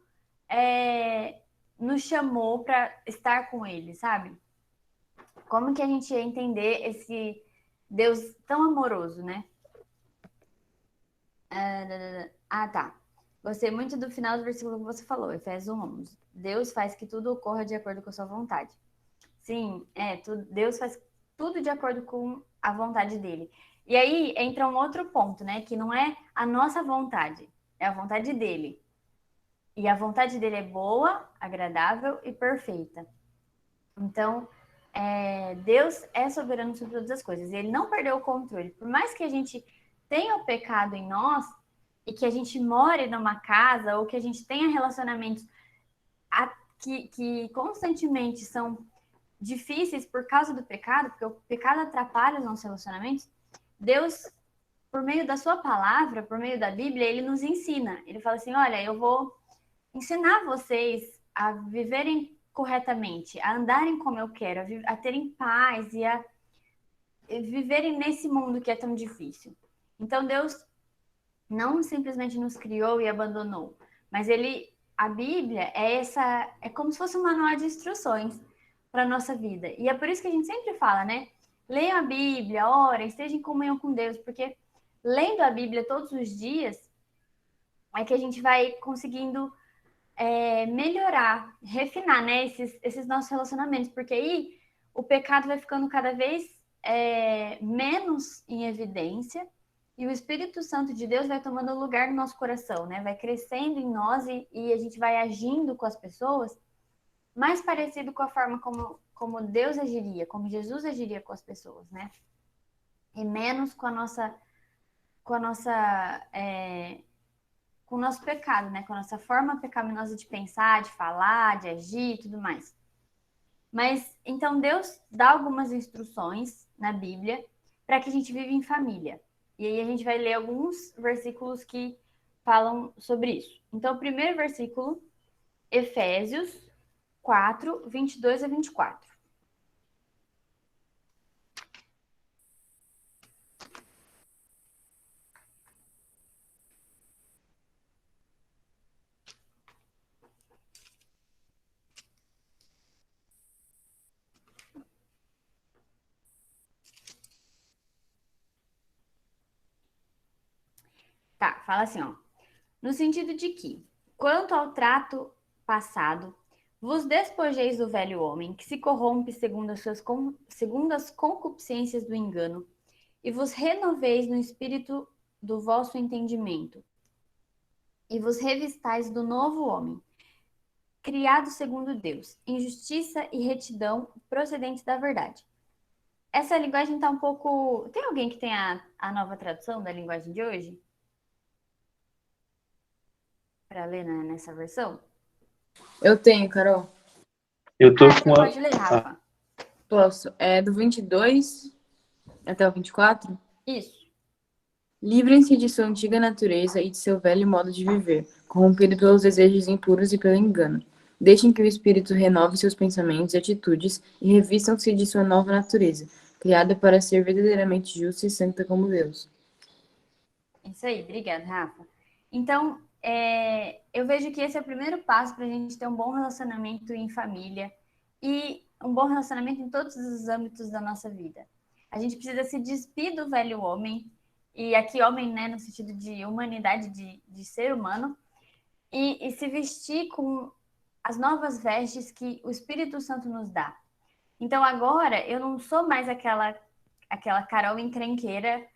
nos chamou para estar com ele, sabe? Como que a gente ia entender esse Deus tão amoroso, né? Tá. Gostei muito do final do versículo que você falou, Efésios 1. Deus faz que tudo ocorra de acordo com a sua vontade. Sim, Deus faz tudo de acordo com a vontade dele. E aí entra um outro ponto, né? Que não é a nossa vontade, é a vontade dele. E a vontade dele é boa, agradável e perfeita. Então, Deus é soberano sobre todas as coisas. E ele não perdeu o controle. Por mais que a gente tenha o pecado em nós e que a gente more numa casa ou que a gente tenha relacionamentos que constantemente são difíceis por causa do pecado, porque o pecado atrapalha os nossos relacionamentos, Deus, por meio da sua palavra, por meio da Bíblia, ele nos ensina. Ele fala assim, olha, eu vou ensinar vocês a viverem corretamente, a andarem como eu quero, a terem paz e a viverem nesse mundo que é tão difícil. Então, Deus não simplesmente nos criou e abandonou, mas a Bíblia é como se fosse um manual de instruções para a nossa vida. E é por isso que a gente sempre fala, né? Leiam a Bíblia, orem, estejam em comunhão com Deus, porque lendo a Bíblia todos os dias é que a gente vai conseguindo melhorar, refinar, né, esses nossos relacionamentos, porque aí o pecado vai ficando cada vez menos em evidência e o Espírito Santo de Deus vai tomando lugar no nosso coração, né? Vai crescendo em nós e a gente vai agindo com as pessoas mais parecido com a forma como Deus agiria, como Jesus agiria com as pessoas, né? E menos com o nosso pecado, né? Com a nossa forma pecaminosa de pensar, de falar, de agir e tudo mais. Mas, então, Deus dá algumas instruções na Bíblia para que a gente viva em família. E aí a gente vai ler alguns versículos que falam sobre isso. Então, o primeiro versículo, Efésios 4, 22 a 24. Tá, fala assim, ó. No sentido de que, quanto ao trato passado, vos despojeis do velho homem, que se corrompe segundo as concupiscências do engano, e vos renoveis no espírito do vosso entendimento, e vos revistais do novo homem, criado segundo Deus, em justiça e retidão procedentes da verdade. Essa linguagem está um pouco... Tem alguém que tem a nova tradução da linguagem de hoje? para ler nessa versão? Eu tenho, Carol. Eu tô Então com a. pode ler, Rafa. Posso? É do 22 até o 24? Isso. Livrem-se de sua antiga natureza e de seu velho modo de viver, corrompido pelos desejos impuros e pelo engano. Deixem que o Espírito renove seus pensamentos e atitudes e revistam-se de sua nova natureza, criada para ser verdadeiramente justa e santa como Deus. Isso aí, obrigada, Rafa. Então, eu vejo que esse é o primeiro passo para a gente ter um bom relacionamento em família e um bom relacionamento em todos os âmbitos da nossa vida. A gente precisa se despir do velho homem, e aqui homem, né, no sentido de humanidade, de ser humano, e se vestir com as novas vestes que o Espírito Santo nos dá. Então, agora, eu não sou mais aquela Carol encrenqueira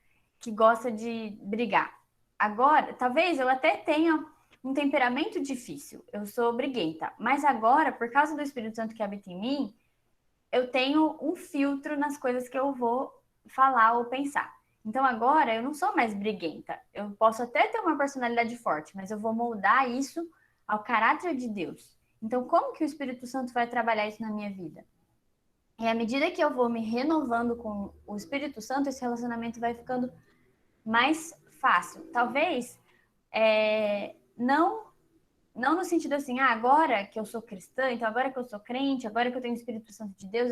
que gosta de brigar. Agora, talvez eu até tenha um temperamento difícil, eu sou briguenta, mas agora, por causa do Espírito Santo que habita em mim, eu tenho um filtro nas coisas que eu vou falar ou pensar. Então agora eu não sou mais briguenta. Eu posso até ter uma personalidade forte, mas eu vou moldar isso ao caráter de Deus. Então como que o Espírito Santo vai trabalhar isso na minha vida? E à medida que eu vou me renovando com o Espírito Santo, esse relacionamento vai ficando mais fácil. Talvez não no sentido assim, agora que eu sou cristã, então agora que eu sou crente, agora que eu tenho o Espírito Santo de Deus,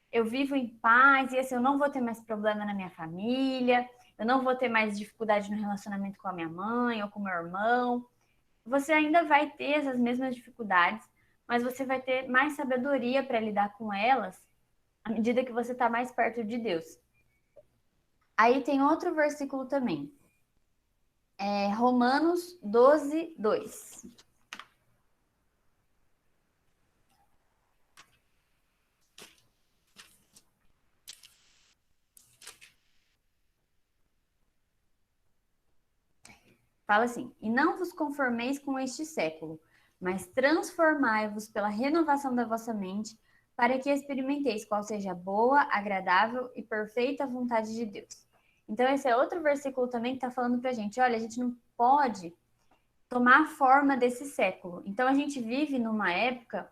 eu vivo em paz e assim, eu não vou ter mais problema na minha família, eu não vou ter mais dificuldade no relacionamento com a minha mãe ou com o meu irmão. Você ainda vai ter essas mesmas dificuldades, mas você vai ter mais sabedoria para lidar com elas à medida que você está mais perto de Deus. Aí tem outro versículo também. Romanos 12, 2. Fala assim: e não vos conformeis com este século, mas transformai-vos pela renovação da vossa mente, para que experimenteis qual seja a boa, agradável e perfeita vontade de Deus. Então, esse é outro versículo também que está falando para a gente: olha, a gente não pode tomar a forma desse século. Então, a gente vive numa época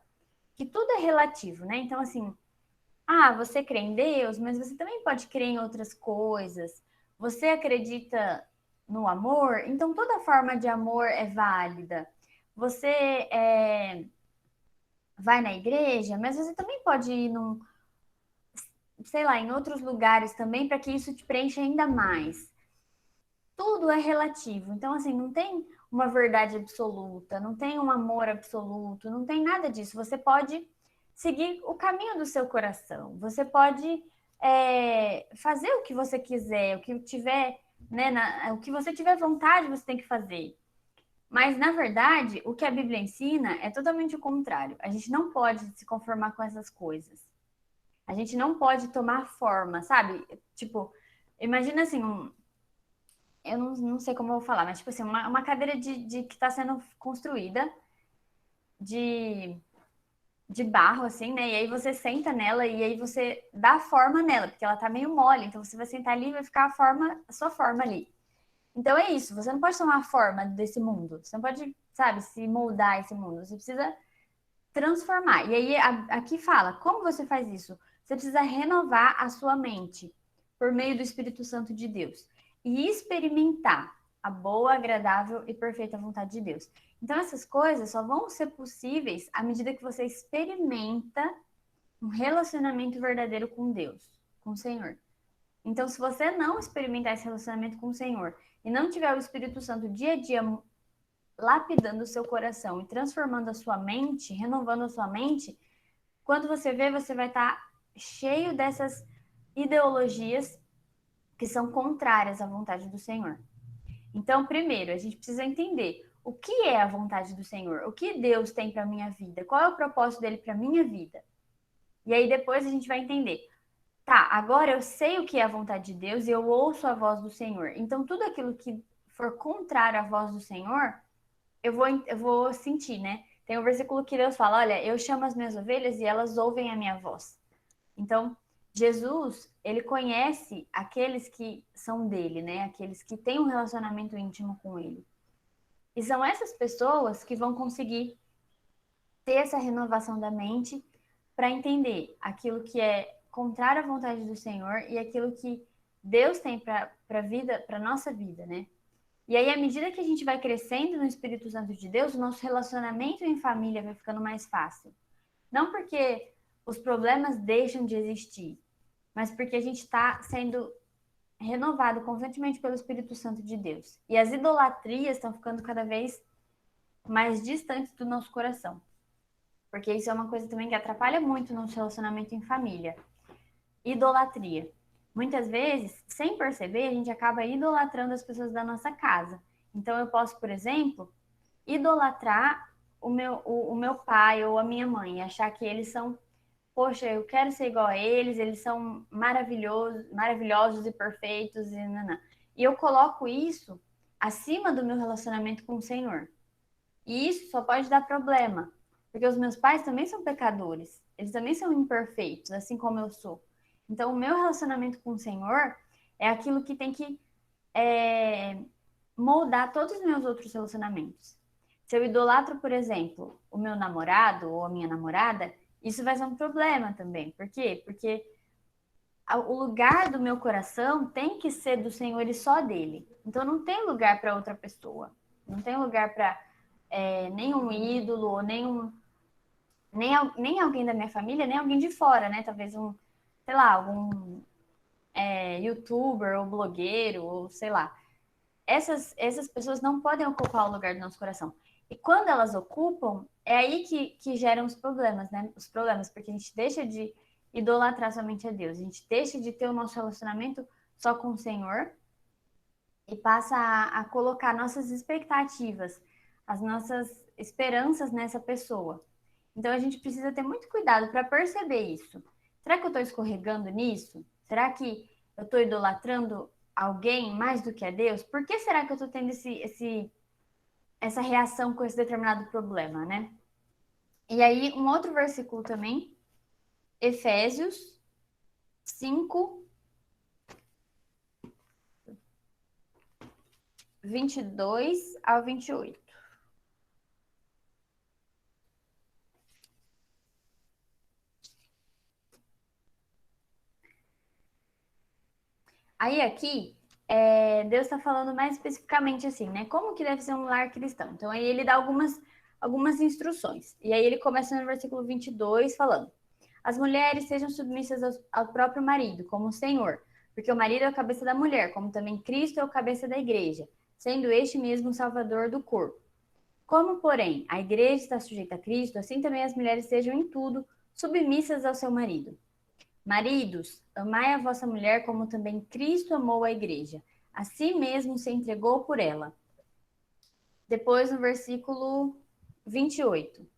que tudo é relativo, né? Então, assim, você crê em Deus, mas você também pode crer em outras coisas. Você acredita no amor, então toda forma de amor é válida. Você vai na igreja, mas você também pode ir em outros lugares também para que isso te preencha ainda mais. Tudo é relativo. Então, assim, não tem uma verdade absoluta, não tem um amor absoluto, não tem nada disso. Você pode seguir o caminho do seu coração. Você pode fazer o que você quiser, o que tiver, né, o que você tiver vontade, você tem que fazer. Mas, na verdade, o que a Bíblia ensina é totalmente o contrário. A gente não pode se conformar com essas coisas. A gente não pode tomar forma, sabe? Tipo, imagina assim, eu não sei como eu vou falar, mas tipo assim, uma cadeira que está sendo construída de barro, assim, né? E aí você senta nela e aí você dá forma nela, porque ela tá meio mole. Então você vai sentar ali e vai ficar a sua forma ali. Então é isso, você não pode tomar a forma desse mundo. Você não pode, sabe, se moldar esse mundo. Você precisa transformar. E aí aqui fala, como você faz isso? Você precisa renovar a sua mente por meio do Espírito Santo de Deus e experimentar a boa, agradável e perfeita vontade de Deus. Então essas coisas só vão ser possíveis à medida que você experimenta um relacionamento verdadeiro com Deus, com o Senhor. Então, se você não experimentar esse relacionamento com o Senhor e não tiver o Espírito Santo dia a dia lapidando o seu coração e transformando a sua mente, renovando a sua mente, quando você vê, você vai estar cheio dessas ideologias que são contrárias à vontade do Senhor. Então, primeiro, a gente precisa entender o que é a vontade do Senhor, o que Deus tem para a minha vida, qual é o propósito dele para a minha vida. E aí depois a gente vai entender, agora eu sei o que é a vontade de Deus e eu ouço a voz do Senhor. Então, tudo aquilo que for contrário à voz do Senhor, eu vou sentir, né? Tem um versículo que Deus fala, olha, eu chamo as minhas ovelhas e elas ouvem a minha voz. Então, Jesus, ele conhece aqueles que são dele, né? Aqueles que têm um relacionamento íntimo com ele. E são essas pessoas que vão conseguir ter essa renovação da mente para entender aquilo que é contrário à vontade do Senhor e aquilo que Deus tem para a vida, para nossa vida, né? E aí, à medida que a gente vai crescendo no Espírito Santo de Deus, o nosso relacionamento em família vai ficando mais fácil. Não porque os problemas deixam de existir, mas porque a gente está sendo renovado constantemente pelo Espírito Santo de Deus. E as idolatrias estão ficando cada vez mais distantes do nosso coração. Porque isso é uma coisa também que atrapalha muito no nosso relacionamento em família. Idolatria. Muitas vezes, sem perceber, a gente acaba idolatrando as pessoas da nossa casa. Então, eu posso, por exemplo, idolatrar o meu pai ou a minha mãe e achar que eles são, poxa, eu quero ser igual a eles são maravilhosos e perfeitos e nanã. E eu coloco isso acima do meu relacionamento com o Senhor. E isso só pode dar problema, porque os meus pais também são pecadores, eles também são imperfeitos, assim como eu sou. Então, o meu relacionamento com o Senhor é aquilo que tem que moldar todos os meus outros relacionamentos. Se eu idolatro, por exemplo, o meu namorado ou a minha namorada, isso vai ser um problema também. Por quê? Porque o lugar do meu coração tem que ser do Senhor e só dele. Então, não tem lugar para outra pessoa. Não tem lugar para nenhum ídolo ou nem alguém da minha família, nem alguém de fora, né? Talvez sei lá, algum youtuber ou blogueiro, ou sei lá. Essas pessoas não podem ocupar o lugar do nosso coração. E quando elas ocupam, é aí que geram os problemas, né? Os problemas, porque a gente deixa de idolatrar somente a Deus, a gente deixa de ter o nosso relacionamento só com o Senhor e passa a colocar nossas expectativas, as nossas esperanças nessa pessoa. Então a gente precisa ter muito cuidado para perceber isso. Será que eu estou escorregando nisso? Será que eu estou idolatrando alguém mais do que a Deus? Por que será que eu estou tendo essa reação com esse determinado problema, né? E aí, um outro versículo também, Efésios 5, 22 ao 28. Aí aqui, Deus está falando mais especificamente assim, né? Como que deve ser um lar cristão? Então aí ele dá algumas instruções. E aí ele começa no versículo 22 falando: as mulheres sejam submissas ao próprio marido, como o Senhor, porque o marido é a cabeça da mulher, como também Cristo é o cabeça da igreja, sendo este mesmo o salvador do corpo. Como, porém, a igreja está sujeita a Cristo, assim também as mulheres sejam em tudo submissas ao seu marido. Maridos, amai a vossa mulher como também Cristo amou a igreja. A si mesmo se entregou por ela. Depois, no versículo 28.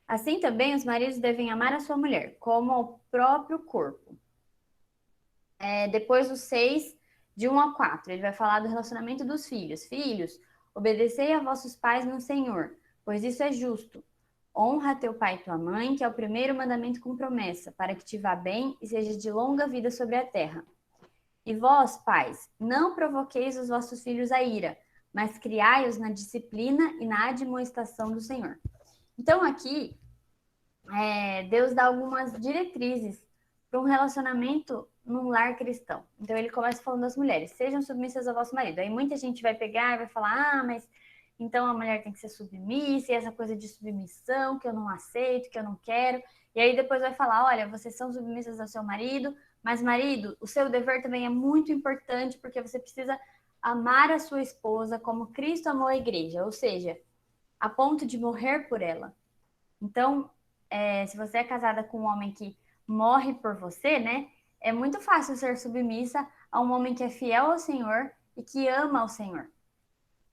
Assim também os maridos devem amar a sua mulher, como ao próprio corpo. Depois, os 6, de 1 a 4, ele vai falar do relacionamento dos filhos. Filhos, obedecei a vossos pais no Senhor, pois isso é justo. Honra teu pai e tua mãe, que é o primeiro mandamento com promessa, para que te vá bem e sejas de longa vida sobre a terra. E vós, pais, não provoqueis os vossos filhos a ira, mas criai-os na disciplina e na admoestação do Senhor. Então, aqui, Deus dá algumas diretrizes para um relacionamento num lar cristão. Então, ele começa falando das mulheres: sejam submissas ao vosso marido. Aí muita gente vai pegar e vai falar: mas então a mulher tem que ser submissa, e essa coisa de submissão que eu não aceito, que eu não quero. E aí depois vai falar: olha, vocês são submissas ao seu marido, mas marido, o seu dever também é muito importante, porque você precisa amar a sua esposa como Cristo amou a igreja, ou seja, a ponto de morrer por ela. Então, se você é casada com um homem que morre por você, né, é muito fácil ser submissa a um homem que é fiel ao Senhor e que ama ao Senhor.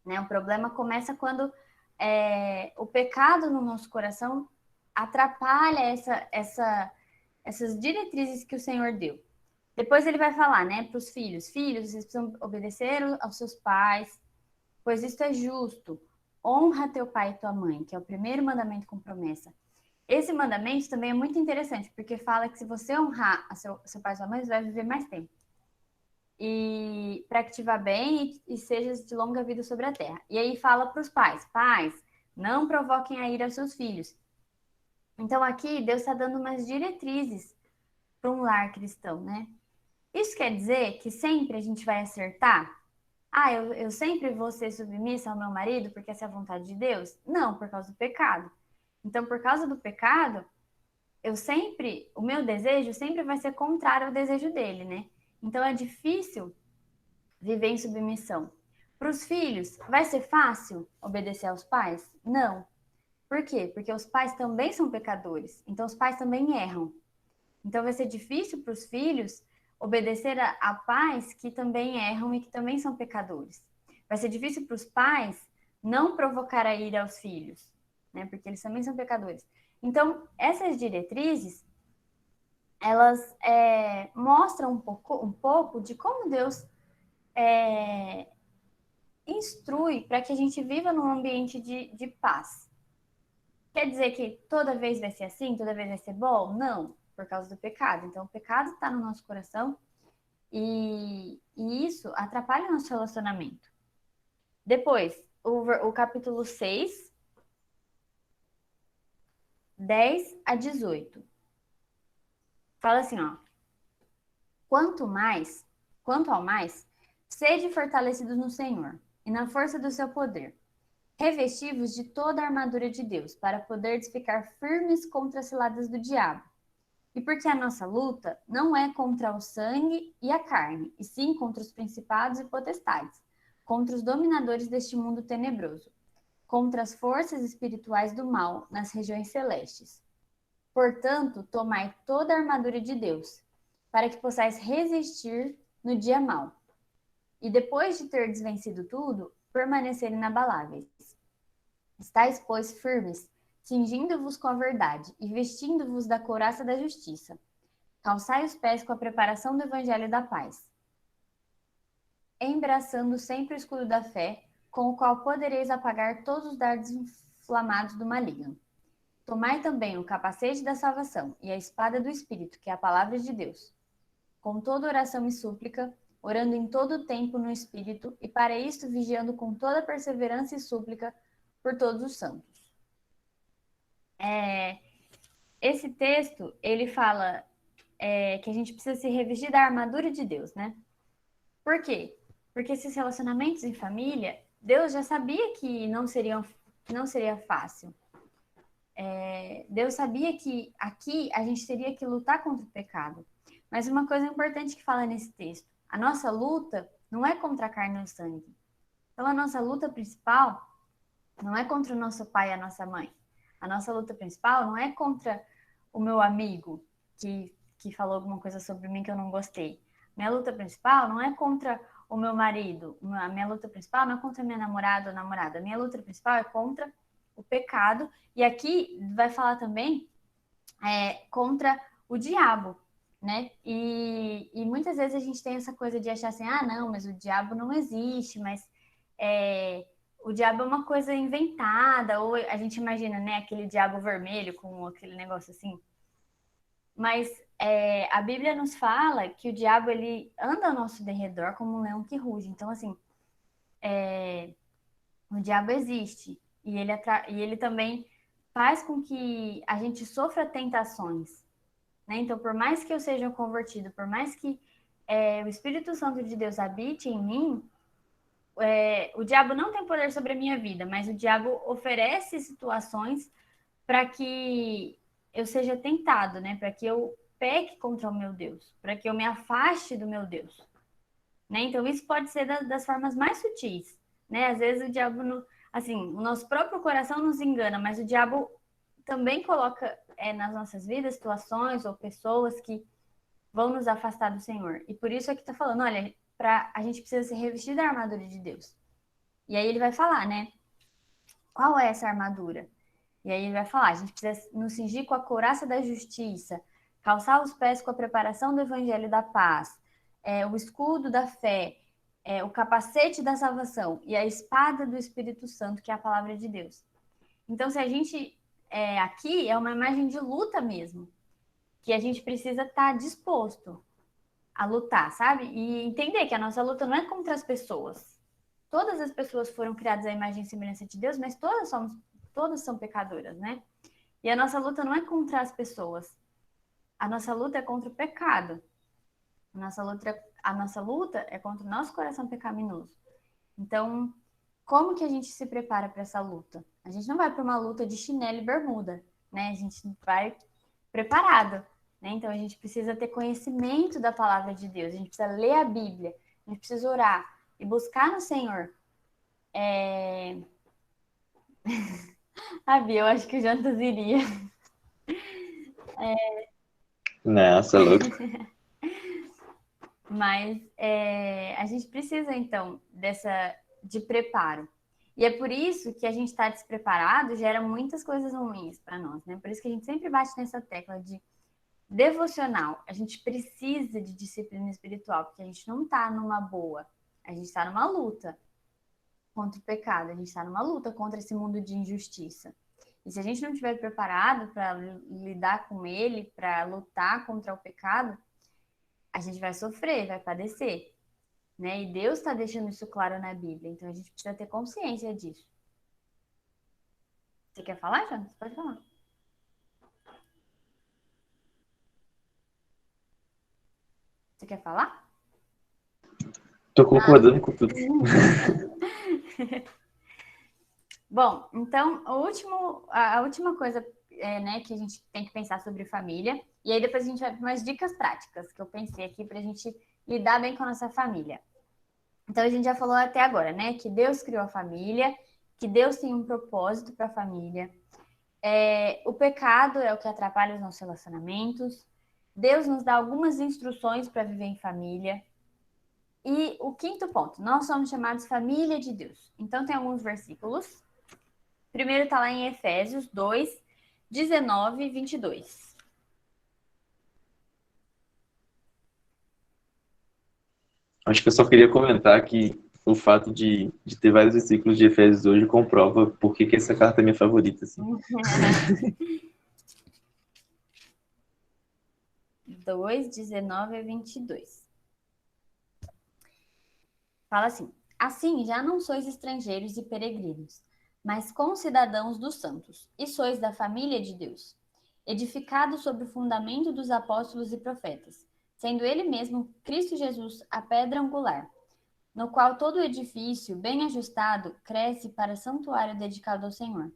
Né? O problema começa quando o pecado no nosso coração atrapalha essas diretrizes que o Senhor deu. Depois ele vai falar, né, para os filhos: filhos, vocês precisam obedecer aos seus pais, pois isto é justo. Honra teu pai e tua mãe, que é o primeiro mandamento com promessa. Esse mandamento também é muito interessante, porque fala que se você honrar seu pai e sua mãe, você vai viver mais tempo. e para que te vá bem e sejas de longa vida sobre a terra. E aí fala para os pais: pais, não provoquem a ira aos seus filhos. Então aqui Deus está dando umas diretrizes para um lar cristão, né? Isso quer dizer que sempre a gente vai acertar? Ah, eu sempre vou ser submissa ao meu marido porque essa é a vontade de Deus? Não, por causa do pecado. Então, por causa do pecado, o meu desejo sempre vai ser contrário ao desejo dele, né? Então é difícil viver em submissão. Para os filhos, vai ser fácil obedecer aos pais? Não. Por quê? Porque os pais também são pecadores. Então os pais também erram. Então vai ser difícil para os filhos obedecer a pais que também erram e que também são pecadores. Vai ser difícil para os pais não provocar a ira aos filhos, né? Porque eles também são pecadores. Então, essas diretrizes, elas mostram um pouco de como Deus instrui para que a gente viva num ambiente de paz. Quer dizer que toda vez vai ser assim? Toda vez vai ser bom? Não, por causa do pecado. Então, o pecado está no nosso coração e isso atrapalha o nosso relacionamento. Depois, o capítulo 6, 10 a 18. Fala assim, ó. Quanto ao mais, sede fortalecidos no Senhor e na força do seu poder. Revesti-vos de toda a armadura de Deus, para poderdes ficar firmes contra as ciladas do diabo. E porque a nossa luta não é contra o sangue e a carne, e sim contra os principados e potestades, contra os dominadores deste mundo tenebroso, contra as forças espirituais do mal nas regiões celestes. Portanto, tomai toda a armadura de Deus, para que possais resistir no dia mau. E depois de ter desvencido tudo, permanecer inabaláveis. Estais, pois, firmes, cingindo-vos com a verdade e vestindo-vos da couraça da justiça. Calçai os pés com a preparação do evangelho da paz, embraçando sempre o escudo da fé, com o qual podereis apagar todos os dardos inflamados do maligno. Tomai também o capacete da salvação e a espada do Espírito, que é a palavra de Deus, com toda oração e súplica, orando em todo o tempo no Espírito, e para isto vigiando com toda perseverança e súplica por todos os santos. Esse texto, ele fala que a gente precisa se revestir da armadura de Deus, né? Por quê? Porque esses relacionamentos em família, Deus já sabia que não seria fácil. Deus sabia que aqui a gente teria que lutar contra o pecado. Mas uma coisa importante que fala nesse texto, a nossa luta não é contra a carne e o sangue. Então a nossa luta principal não é contra o nosso pai e a nossa mãe. A nossa luta principal não é contra o meu amigo que falou alguma coisa sobre mim que eu não gostei. Minha luta principal não é contra o meu marido. A minha luta principal não é contra minha namorada ou namorada. A minha luta principal é contra o pecado. E aqui vai falar também contra o diabo, né? E muitas vezes a gente tem essa coisa de achar assim, não, mas o diabo não existe, mas o diabo é uma coisa inventada, ou a gente imagina, né, aquele diabo vermelho com aquele negócio assim. Mas a Bíblia nos fala que o diabo, ele anda ao nosso derredor como um leão que ruge. Então, assim, o diabo existe. E ele também faz com que a gente sofra tentações, né? Então, por mais que eu seja convertido, por mais que o Espírito Santo de Deus habite em mim, o diabo não tem poder sobre a minha vida, mas o diabo oferece situações para que eu seja tentado, né? Para que eu peque contra o meu Deus, para que eu me afaste do meu Deus, né? Então isso pode ser das formas mais sutis, né? Às vezes o diabo, o nosso próprio coração nos engana, mas o diabo também coloca nas nossas vidas situações ou pessoas que vão nos afastar do Senhor. E por isso aqui está falando, olha, a gente precisa se revestir da armadura de Deus. E aí ele vai falar, né? Qual é essa armadura? E aí ele vai falar, a gente precisa nos cingir com a couraça da justiça, calçar os pés com a preparação do evangelho da paz, o escudo da fé, o capacete da salvação e a espada do Espírito Santo, que é a palavra de Deus. Então, se a gente... aqui é uma imagem de luta mesmo, que a gente precisa estar disposto. a lutar, sabe? E entender que a nossa luta não é contra as pessoas. Todas as pessoas foram criadas à imagem e semelhança de Deus, mas todas são pecadoras, né? E a nossa luta não é contra as pessoas. A nossa luta é contra o pecado. A nossa luta é contra o nosso coração pecaminoso. Então, como que a gente se prepara para essa luta? A gente não vai para uma luta de chinelo e bermuda, né? A gente vai preparado, né? Então, a gente precisa ter conhecimento da palavra de Deus. A gente precisa ler a Bíblia. A gente precisa orar e buscar no Senhor. A Bia, eu acho que o Jantas iria. Nossa, louco. Mas a gente precisa, então, de preparo. E é por isso que a gente estar despreparado gera muitas coisas ruins para nós, né? Por isso que a gente sempre bate nessa tecla de devocional. A gente precisa de disciplina espiritual, porque a gente não está numa boa. A gente está numa luta contra o pecado. A gente está numa luta contra esse mundo de injustiça. E se a gente não estiver preparado para lidar com ele, para lutar contra o pecado, a gente vai sofrer, vai padecer, né? E Deus está deixando isso claro na Bíblia, então a gente precisa ter consciência disso. Você quer falar, Jonas? Pode falar. Você quer falar? Tô concordando com tudo. Bom, então a última coisa né, que a gente tem que pensar sobre família, e aí depois a gente vai para umas dicas práticas que eu pensei aqui para a gente lidar bem com a nossa família. Então a gente já falou até agora, né, que Deus criou a família, que Deus tem um propósito para a família. O pecado é o que atrapalha os nossos relacionamentos. Deus nos dá algumas instruções para viver em família. E o quinto ponto, nós somos chamados família de Deus. Então tem alguns versículos. Primeiro está lá em Efésios 2, 19 e 22. Acho que eu só queria comentar que o fato de ter vários versículos de Efésios hoje comprova por que essa carta é minha favorita. Assim. 2, 19 e 22. Fala assim: assim já não sois estrangeiros e peregrinos, mas concidadãos dos santos, e sois da família de Deus, edificados sobre o fundamento dos apóstolos e profetas, sendo ele mesmo, Cristo Jesus, a pedra angular, no qual todo o edifício, bem ajustado, cresce para santuário dedicado ao Senhor,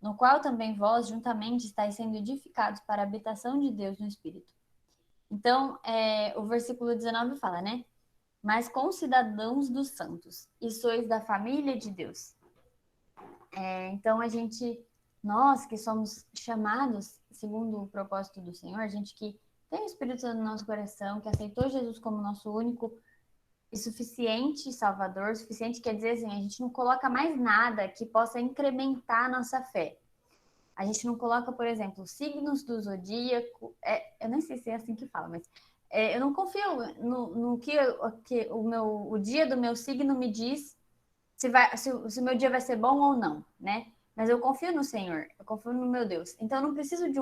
no qual também vós, juntamente, estáis sendo edificados para a habitação de Deus no Espírito. Então, o versículo 19 fala, né? Mas concidadãos dos santos, e sois da família de Deus. Então, nós que somos chamados, segundo o propósito do Senhor, a gente que tem o Espírito Santo no nosso coração, que aceitou Jesus como nosso único e suficiente Salvador, suficiente quer dizer assim, a gente não coloca mais nada que possa incrementar a nossa fé. A gente não coloca, por exemplo, signos do zodíaco, eu nem sei se é assim que fala, mas eu não confio no que o dia do meu signo me diz se o meu dia vai ser bom ou não, né? Mas eu confio no Senhor, eu confio no meu Deus. Então, eu não preciso de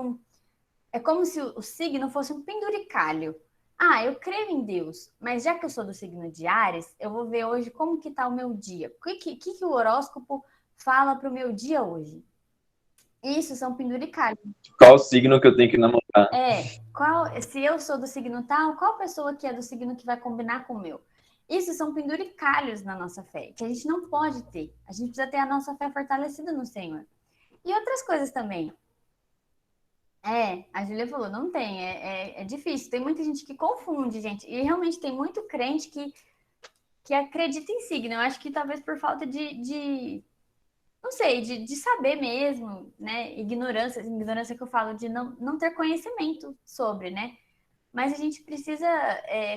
É como se o signo fosse um penduricalho. Eu creio em Deus, mas já que eu sou do signo de Áries, eu vou ver hoje como que tá o meu dia. O que o horóscopo fala para o meu dia hoje? Isso são penduricalhos. Qual signo que eu tenho que namorar? Se eu sou do signo tal, qual pessoa que é do signo que vai combinar com o meu? Isso são penduricalhos na nossa fé, que a gente não pode ter. A gente precisa ter a nossa fé fortalecida no Senhor. E outras coisas também. A Júlia falou, não tem, é difícil. Tem muita gente que confunde, gente. E realmente tem muito crente que acredita em signo. Eu acho que talvez por falta não sei, de saber mesmo, né? Ignorância que eu falo de não ter conhecimento sobre, né? Mas a gente precisa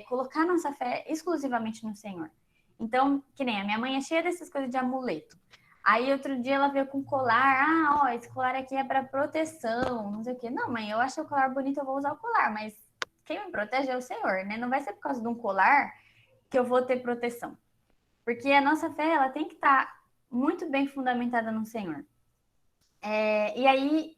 colocar nossa fé exclusivamente no Senhor. Então, que nem a minha mãe é cheia dessas coisas de amuleto. Aí outro dia ela veio com colar, esse colar aqui é para proteção, não sei o quê. Não, mãe, eu acho o colar bonito, eu vou usar o colar, mas quem me protege é o Senhor, né? Não vai ser por causa de um colar que eu vou ter proteção. Porque a nossa fé, ela tem que estar muito bem fundamentada no Senhor. E aí,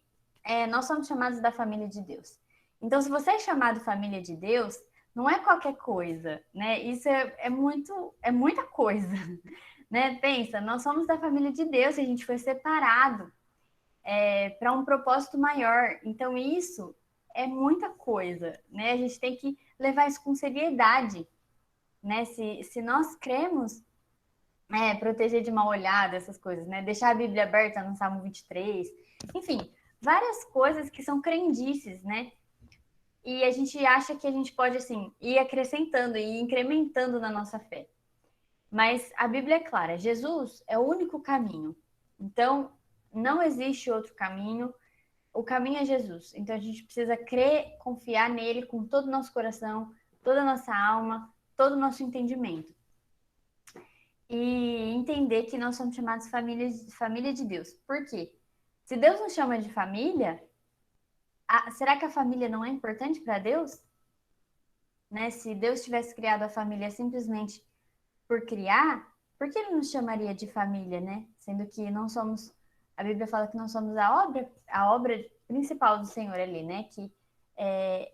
nós somos chamados da família de Deus. Então, se você é chamado família de Deus, não é qualquer coisa, né? Isso é muita coisa, né? Pensa, nós somos da família de Deus e a gente foi separado para um propósito maior. Então, isso é muita coisa, né? A gente tem que levar isso com seriedade, né? Se nós cremos, proteger de mal olhada, essas coisas, né? Deixar a Bíblia aberta no Salmo 23, enfim, várias coisas que são crendices, né? E a gente acha que a gente pode, assim, ir acrescentando e incrementando na nossa fé. Mas a Bíblia é clara, Jesus é o único caminho. Então, não existe outro caminho. O caminho é Jesus. Então, a gente precisa crer, confiar nele com todo o nosso coração, toda a nossa alma, todo o nosso entendimento. E entender que nós somos chamados família de Deus. Por quê? Se Deus nos chama de família, será que a família não é importante para Deus? Né? Se Deus tivesse criado a família simplesmente por criar, por que ele nos chamaria de família, né? Sendo que não somos, a Bíblia fala que nós somos a obra principal do Senhor ali, né?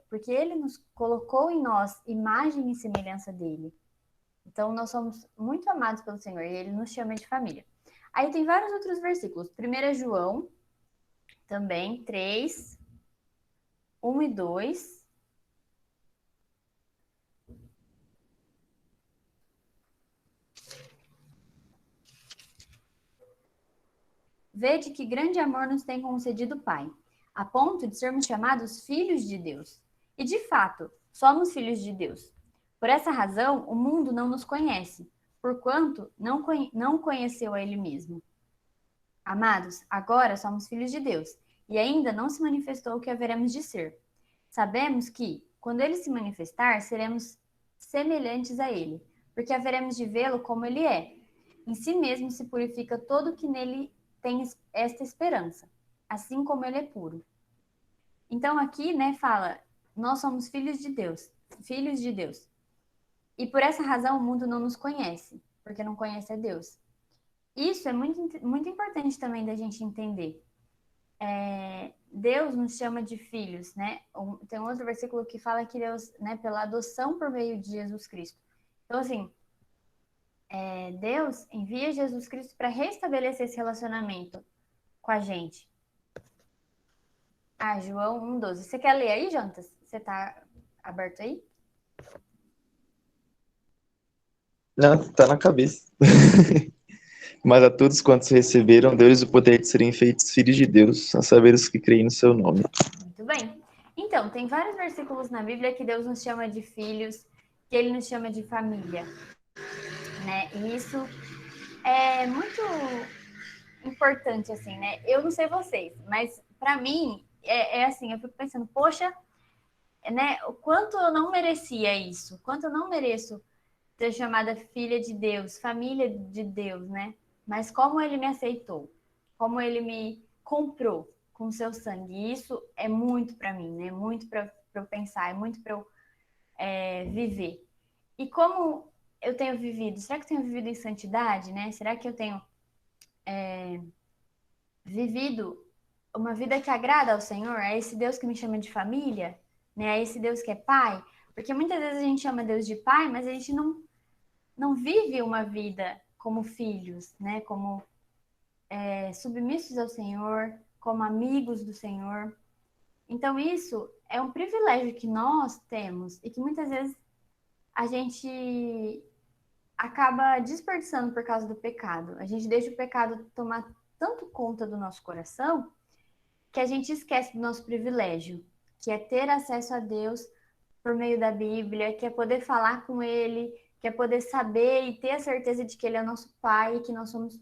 Porque ele nos colocou em nós imagem e semelhança dele. Então, nós somos muito amados pelo Senhor e ele nos chama de família. Aí tem vários outros versículos. 1 João, também, 3, 1 e 2. Vede que grande amor nos tem concedido o Pai, a ponto de sermos chamados filhos de Deus. E, de fato, somos filhos de Deus. Por essa razão, o mundo não nos conhece, porquanto não conheceu a Ele mesmo. Amados, agora somos filhos de Deus, e ainda não se manifestou o que haveremos de ser. Sabemos que, quando Ele se manifestar, seremos semelhantes a Ele, porque haveremos de vê-lo como Ele é. Em si mesmo se purifica todo o que nele tem esta esperança, assim como Ele é puro. Então aqui, né, fala, nós somos filhos de Deus. E por essa razão o mundo não nos conhece, porque não conhece a Deus. Isso é muito importante também da gente entender. Deus nos chama de filhos, né? Tem um outro versículo que fala que Deus, né, pela adoção por meio de Jesus Cristo. Então, assim, Deus envia Jesus Cristo para restabelecer esse relacionamento com a gente. João 1,12. Você quer ler aí, Jantas? Você está aberto aí? Não, tá na cabeça. Mas a todos quantos receberam, deu-lhes o poder de serem feitos filhos de Deus, a saber os que creem no seu nome. Muito bem. Então, tem vários versículos na Bíblia que Deus nos chama de filhos, que Ele nos chama de família, né? E isso é muito importante, assim, né? Eu não sei vocês, mas para mim é assim, eu fico pensando, poxa, né? O quanto eu não merecia isso, quanto eu não mereço ser chamada filha de Deus, família de Deus, né? Mas como Ele me aceitou, como Ele me comprou com seu sangue. E isso é muito para mim, né? Muito para eu pensar, é muito para eu viver. E como eu tenho vivido? Será que eu tenho vivido em santidade, né? Será que eu tenho vivido uma vida que agrada ao Senhor? É esse Deus que me chama de família, né? É esse Deus que é pai? Porque muitas vezes a gente chama Deus de pai, mas a gente não vive uma vida como filhos, né? Como submissos ao Senhor, como amigos do Senhor. Então, isso é um privilégio que nós temos e que muitas vezes a gente acaba desperdiçando por causa do pecado. A gente deixa o pecado tomar tanto conta do nosso coração que a gente esquece do nosso privilégio, que é ter acesso a Deus por meio da Bíblia, que é poder falar com Ele, que é poder saber e ter a certeza de que Ele é nosso Pai e que nós somos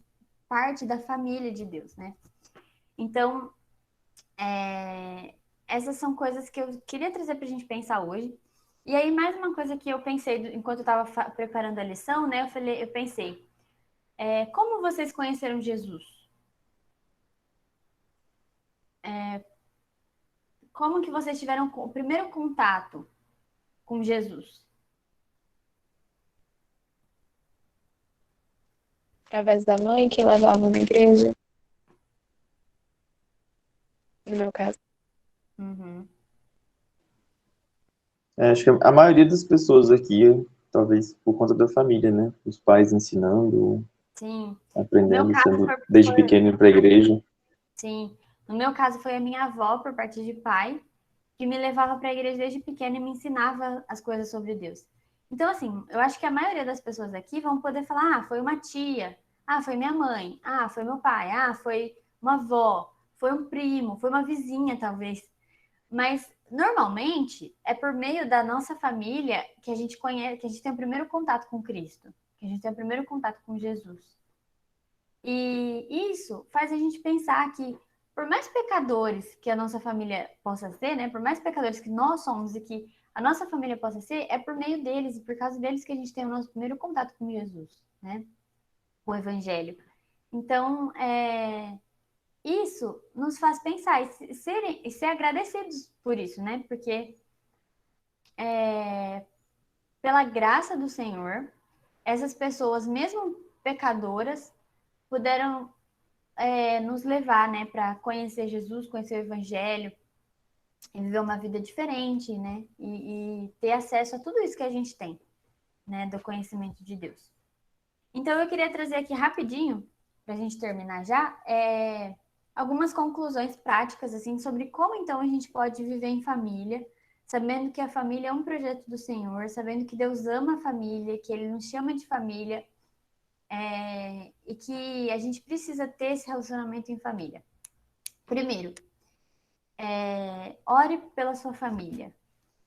parte da família de Deus, né? Então, essas são coisas que eu queria trazer para a gente pensar hoje. E aí, mais uma coisa que eu pensei enquanto eu estava preparando a lição, né? Eu pensei, como vocês conheceram Jesus? Como que vocês tiveram o primeiro contato com Jesus? Através da mãe que levava na igreja, no meu caso. Uhum. Acho que a maioria das pessoas aqui, talvez por conta da família, né? Os pais ensinando, Sim. No meu aprendendo, caso sendo desde pequeno indo para a igreja. sim. No meu caso foi a minha avó, por parte de pai, que me levava para a igreja desde pequena e me ensinava as coisas sobre Deus. Então, assim, eu acho que a maioria das pessoas aqui vão poder falar: ah, foi uma tia, ah, foi minha mãe, ah, foi meu pai, ah, foi uma avó, foi um primo, foi uma vizinha, talvez. Mas normalmente é por meio da nossa família que a gente conhece, que a gente tem o primeiro contato com Cristo, que a gente tem o primeiro contato com Jesus. E isso faz a gente pensar que, por mais pecadores que a nossa família possa ser, né? Por mais pecadores que nós somos e que a nossa família possa ser, é por meio deles e por causa deles que a gente tem o nosso primeiro contato com Jesus, né? O Evangelho. Então, isso nos faz pensar e ser agradecidos por isso, né? Porque pela graça do Senhor, essas pessoas, mesmo pecadoras, puderam nos levar, né, para conhecer Jesus, conhecer o Evangelho e viver uma vida diferente, né, e ter acesso a tudo isso que a gente tem, né, do conhecimento de Deus. Então eu queria trazer aqui rapidinho, para a gente terminar já, algumas conclusões práticas assim sobre como então a gente pode viver em família, sabendo que a família é um projeto do Senhor, sabendo que Deus ama a família, que Ele nos chama de família. E que a gente precisa ter esse relacionamento em família. Primeiro, ore pela sua família.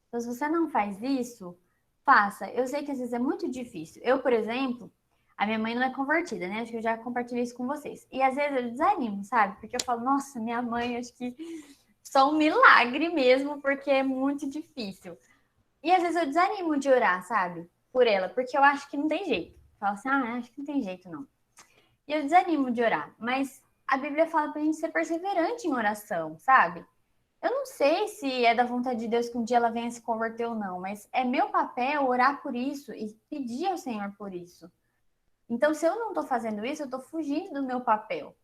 Então, se você não faz isso, faça. Eu sei que às vezes é muito difícil. Eu, por exemplo, a minha mãe não é convertida, né? Acho que eu já compartilhei isso com vocês. E às vezes eu desanimo, sabe? Porque eu falo, nossa, minha mãe, acho que só um milagre mesmo, porque é muito difícil. E às vezes eu desanimo de orar, sabe? Por ela, porque eu acho que não tem jeito. Eu falo assim, acho que não tem jeito, não. E eu desanimo de orar. Mas a Bíblia fala pra gente ser perseverante em oração, sabe? Eu não sei se é da vontade de Deus que um dia ela venha se converter ou não, mas é meu papel orar por isso e pedir ao Senhor por isso. Então, se eu não tô fazendo isso, eu tô fugindo do meu papel.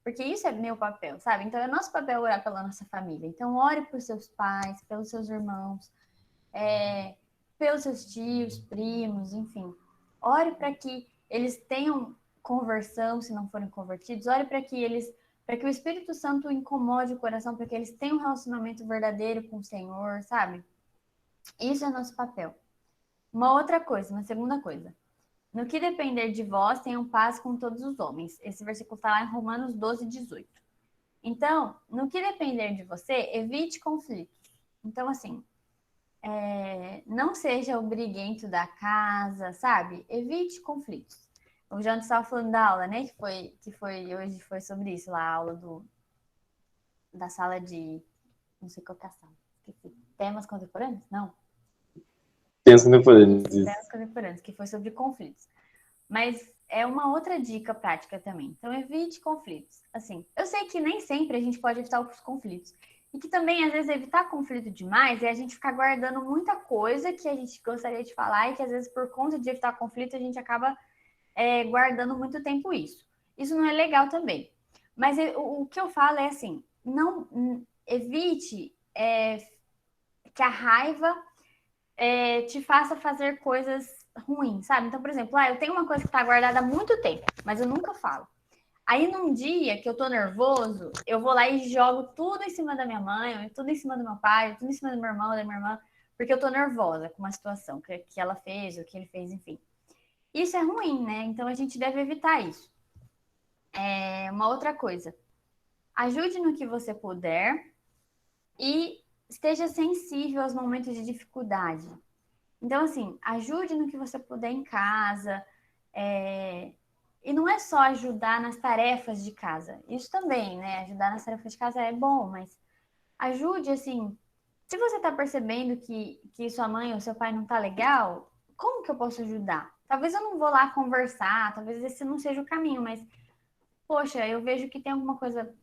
Porque isso é meu papel, sabe? Então, é nosso papel orar pela nossa família. Então, ore por seus pais, pelos seus irmãos, pelos seus tios, primos, enfim. Ore para que eles tenham conversão, se não forem convertidos. Ore para que o Espírito Santo incomode o coração, para que eles tenham um relacionamento verdadeiro com o Senhor, sabe? Isso é nosso papel. Uma segunda coisa. No que depender de vós, tenham paz com todos os homens. Esse versículo está lá em Romanos 12, 18. Então, no que depender de você, evite conflitos. Então, assim, não seja o briguento da casa, sabe? Evite conflitos. O João estava falando da aula, né? Que foi hoje foi sobre isso, lá a aula da sala de. Não sei qual que é a sala. Esqueci. Temas contemporâneos? Não. Temas contemporâneos. Temas contemporâneos, que foi sobre conflitos. Mas é uma outra dica prática também. Então, evite conflitos. Assim, eu sei que nem sempre a gente pode evitar os conflitos. E que também, às vezes, evitar conflito demais é a gente ficar guardando muita coisa que a gente gostaria de falar e que, às vezes, por conta de evitar conflito, a gente acaba guardando muito tempo isso. Isso não é legal também. Mas o que eu falo é assim, não evite que a raiva te faça fazer coisas ruins, sabe? Então, por exemplo, eu tenho uma coisa que está guardada há muito tempo, mas eu nunca falo. Aí, num dia que eu tô nervoso, eu vou lá e jogo tudo em cima da minha mãe, tudo em cima do meu pai, tudo em cima do meu irmão, da minha irmã, porque eu tô nervosa com uma situação que ela fez, ou que ele fez, enfim. Isso é ruim, né? Então, a gente deve evitar isso. Uma outra coisa. Ajude no que você puder e esteja sensível aos momentos de dificuldade. Então, assim, ajude no que você puder em casa. E não é só ajudar nas tarefas de casa. Isso também, né? Ajudar nas tarefas de casa é bom, mas ajude, assim... Se você tá percebendo que sua mãe ou seu pai não tá legal, como que eu posso ajudar? Talvez eu não vou lá conversar, talvez esse não seja o caminho, mas... Poxa, eu vejo que tem alguma coisa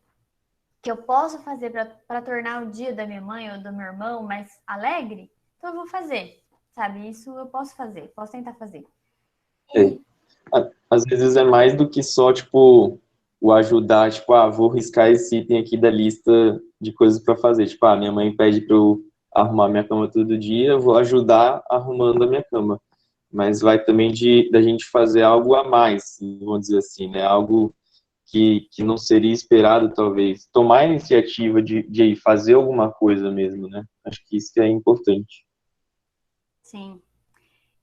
que eu posso fazer para tornar o dia da minha mãe ou do meu irmão mais alegre, então eu vou fazer, sabe? Isso eu posso fazer, posso tentar fazer. Às vezes é mais do que só, tipo, o ajudar, tipo, vou riscar esse item aqui da lista de coisas para fazer. Tipo, minha mãe pede para eu arrumar minha cama todo dia, eu vou ajudar arrumando a minha cama. Mas vai também da gente fazer algo a mais, vamos dizer assim, né? Algo que não seria esperado, talvez. Tomar a iniciativa de fazer alguma coisa mesmo, né? Acho que isso é importante. Sim.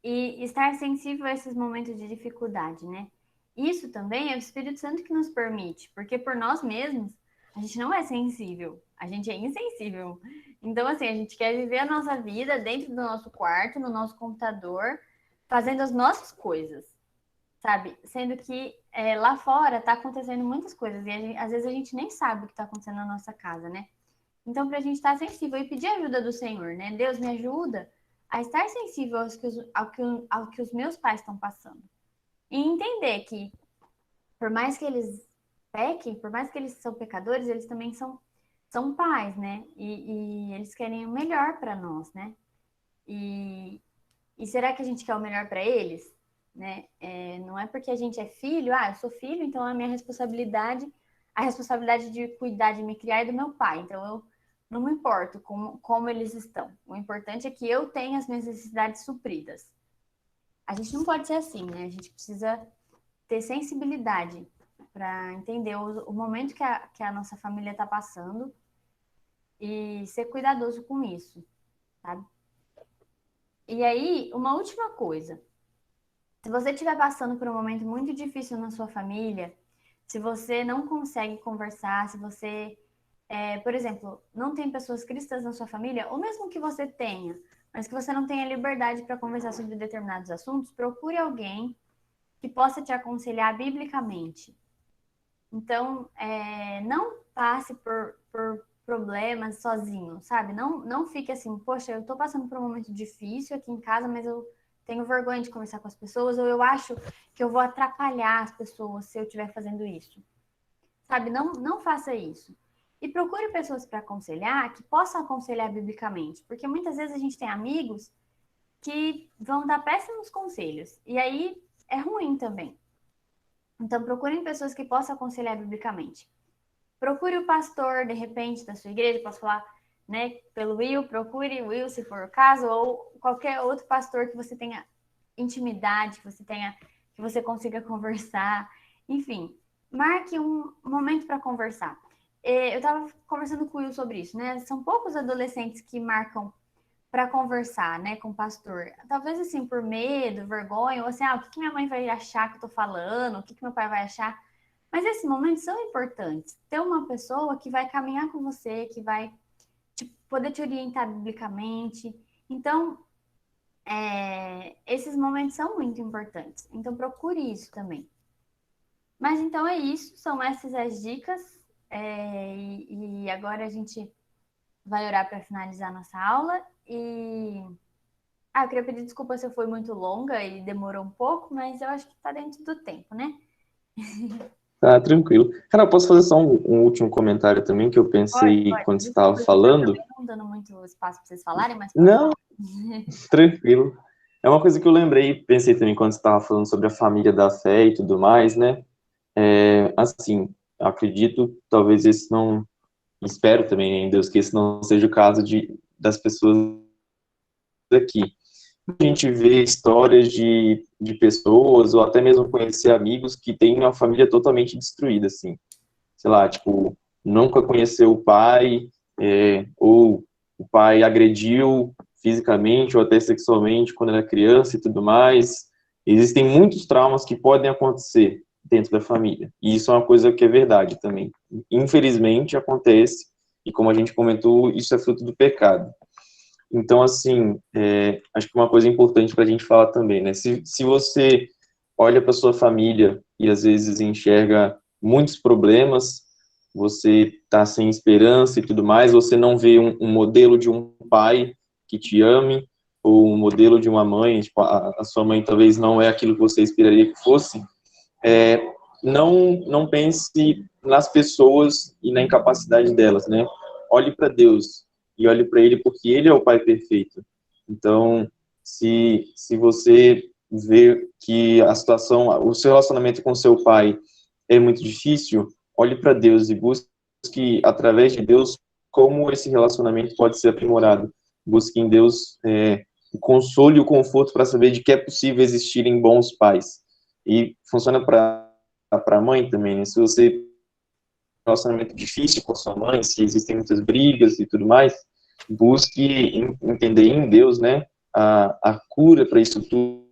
E estar sensível a esses momentos de dificuldade, né? Isso também é o Espírito Santo que nos permite, porque por nós mesmos, a gente não é sensível, a gente é insensível. Então, assim, a gente quer viver a nossa vida dentro do nosso quarto, no nosso computador, fazendo as nossas coisas, sabe? Sendo que lá fora tá acontecendo muitas coisas e às vezes a gente nem sabe o que tá acontecendo na nossa casa, né? Então, pra gente estar sensível e pedir ajuda do Senhor, né? Deus me ajuda a estar sensível ao que os meus pais estão passando. E entender que, por mais que eles pequem, por mais que eles são pecadores, eles também são pais, né? E eles querem o melhor para nós, né? E será que a gente quer o melhor para eles? Né? Não é porque a gente é filho, eu sou filho, então a responsabilidade de cuidar, de me criar é do meu pai. Então eu não me importo como eles estão. O importante é que eu tenha as minhas necessidades supridas. A gente não pode ser assim, né? A gente precisa ter sensibilidade para entender o momento que a nossa família está passando e ser cuidadoso com isso, sabe? E aí, uma última coisa. Se você estiver passando por um momento muito difícil na sua família, se você não consegue conversar, se você, por exemplo, não tem pessoas cristãs na sua família, ou mesmo que você tenha, mas que você não tenha liberdade para conversar sobre determinados assuntos, procure alguém que possa te aconselhar biblicamente. Então, não passe por problemas sozinho, sabe? Não fique assim, poxa, eu tô passando por um momento difícil aqui em casa, mas eu tenho vergonha de conversar com as pessoas, ou eu acho que eu vou atrapalhar as pessoas se eu estiver fazendo isso. Sabe? Não faça isso. E procure pessoas para aconselhar, que possam aconselhar biblicamente, porque muitas vezes a gente tem amigos que vão dar péssimos conselhos, e aí é ruim também. Então, procurem pessoas que possam aconselhar biblicamente. Procure o pastor, de repente, da sua igreja, posso falar, né, pelo Will, procure o Will, se for o caso, ou qualquer outro pastor que você tenha intimidade, que você consiga conversar. Enfim, marque um momento para conversar. Eu estava conversando com o Will sobre isso, né? São poucos adolescentes que marcam para conversar, né, com o pastor. Talvez, assim, por medo, vergonha, ou assim, o que minha mãe vai achar que eu tô falando, o que meu pai vai achar. Mas esses momentos são importantes. Ter uma pessoa que vai caminhar com você, que vai poder te orientar biblicamente. Então, esses momentos são muito importantes. Então, procure isso também. Mas, então, é isso. São essas as dicas. E agora a gente vai orar para finalizar nossa aula. Eu queria pedir desculpa se eu fui muito longa e demorou um pouco, mas eu acho que está dentro do tempo, né? Tá, tranquilo. Cara, eu posso fazer só um último comentário também, que eu pensei Pode. quando você estava Desculpa, falando. eu não dando muito espaço para vocês falarem, mas... Não, tranquilo. É uma coisa que eu lembrei, pensei também quando você estava falando sobre a família da fé e tudo mais, né? Assim, eu acredito, talvez esse não... Espero também, em Deus, que esse não seja o caso das pessoas aqui. A gente vê histórias de pessoas, ou até mesmo conhecer amigos que têm uma família totalmente destruída, assim. Sei lá, tipo, nunca conheceu o pai, ou o pai agrediu fisicamente ou até sexualmente quando era criança e tudo mais. Existem muitos traumas que podem acontecer dentro da família. E isso é uma coisa que é verdade também. Infelizmente, acontece, e como a gente comentou, isso é fruto do pecado. Então, assim, acho que uma coisa importante para a gente falar também, né? Se você olha para sua família e às vezes enxerga muitos problemas, você está sem esperança e tudo mais, você não vê um modelo de um pai que te ame, ou um modelo de uma mãe, tipo, a sua mãe talvez não é aquilo que você esperaria que fosse, não pense nas pessoas e na incapacidade delas, né? Olhe para Deus e olhe para Ele, porque Ele é o Pai perfeito. Então, se você vê que a situação, o seu relacionamento com seu pai é muito difícil, olhe para Deus e busque, através de Deus, como esse relacionamento pode ser aprimorado. busque em Deus o consolo e o conforto para saber de que é possível existirem bons pais. E funciona para a mãe também, né? Se você tem um relacionamento difícil com a sua mãe, se existem muitas brigas e tudo mais, busque entender em Deus, né, a cura para isso tudo.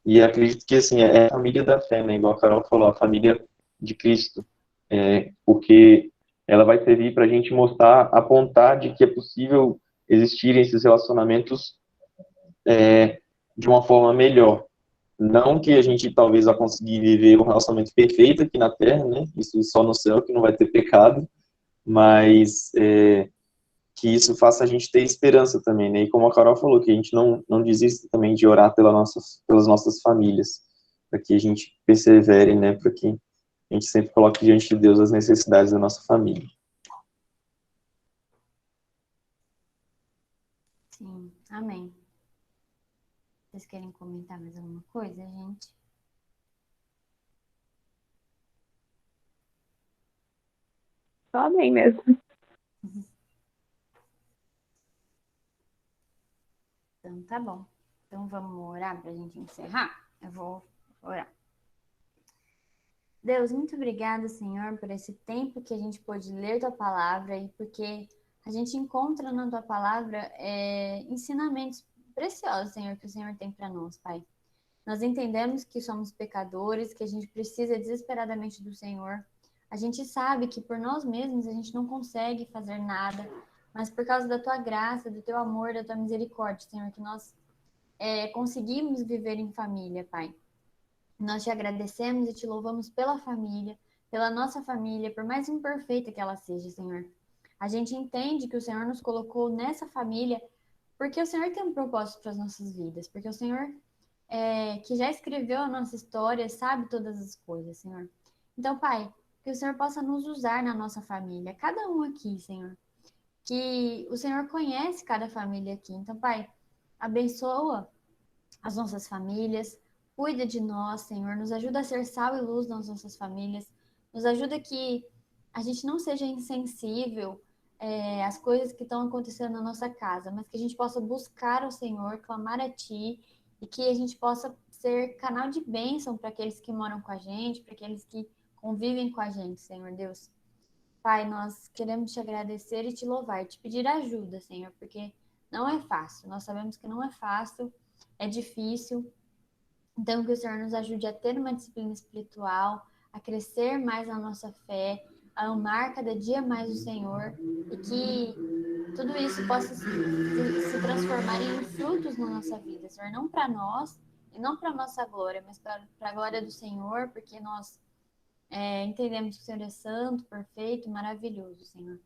E acredito que, assim, é a família da fé, né, igual a Carol falou, a família de Cristo, porque ela vai servir para a gente mostrar, apontar de que é possível existirem esses relacionamentos de uma forma melhor. Não que a gente talvez vá conseguir viver um relacionamento perfeito aqui na Terra, né, isso só no céu, que não vai ter pecado, mas que isso faça a gente ter esperança também, né? E como a Carol falou, que a gente não desista também de orar pelas nossas famílias, para que a gente persevere, né? Para que a gente sempre coloque diante de Deus as necessidades da nossa família. Sim, amém. Vocês querem comentar mais alguma coisa, gente? Só amém mesmo. Então tá bom. Então vamos orar para a gente encerrar? Eu vou orar. Deus, muito obrigada, Senhor, por esse tempo que a gente pôde ler Tua Palavra e porque a gente encontra na Tua Palavra ensinamentos preciosos, Senhor, que o Senhor tem para nós, Pai. Nós entendemos que somos pecadores, que a gente precisa desesperadamente do Senhor. A gente sabe que por nós mesmos a gente não consegue fazer nada, mas por causa da Tua graça, do Teu amor, da Tua misericórdia, Senhor, que nós conseguimos viver em família, Pai. Nós te agradecemos e te louvamos pela família, pela nossa família, por mais imperfeita que ela seja, Senhor. A gente entende que o Senhor nos colocou nessa família porque o Senhor tem um propósito para as nossas vidas, porque o Senhor, que já escreveu a nossa história, sabe todas as coisas, Senhor. Então, Pai, que o Senhor possa nos usar na nossa família, cada um aqui, Senhor. Que o Senhor conhece cada família aqui. Então, Pai, abençoa as nossas famílias, cuida de nós, Senhor, nos ajuda a ser sal e luz nas nossas famílias, nos ajuda que a gente não seja insensível às coisas que estão acontecendo na nossa casa, mas que a gente possa buscar o Senhor, clamar a Ti, e que a gente possa ser canal de bênção para aqueles que moram com a gente, para aqueles que convivem com a gente, Senhor Deus. Pai, nós queremos te agradecer e te louvar, e te pedir ajuda, Senhor, porque não é fácil, nós sabemos que não é fácil, é difícil. Então, que o Senhor nos ajude a ter uma disciplina espiritual, a crescer mais na nossa fé, a amar cada dia mais o Senhor e que tudo isso possa se transformar em frutos na nossa vida, Senhor, não para nós e não para nossa glória, mas para a glória do Senhor, porque nós entendemos que o Senhor é santo, perfeito, maravilhoso, Senhor.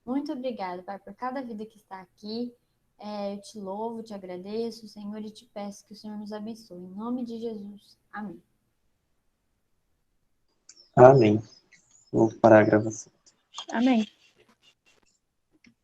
Muito obrigada, Pai, por cada vida que está aqui. Eu te louvo, te agradeço, Senhor, e te peço que o Senhor nos abençoe. Em nome de Jesus. Amém. Amém. Vou parar a gravação. Amém.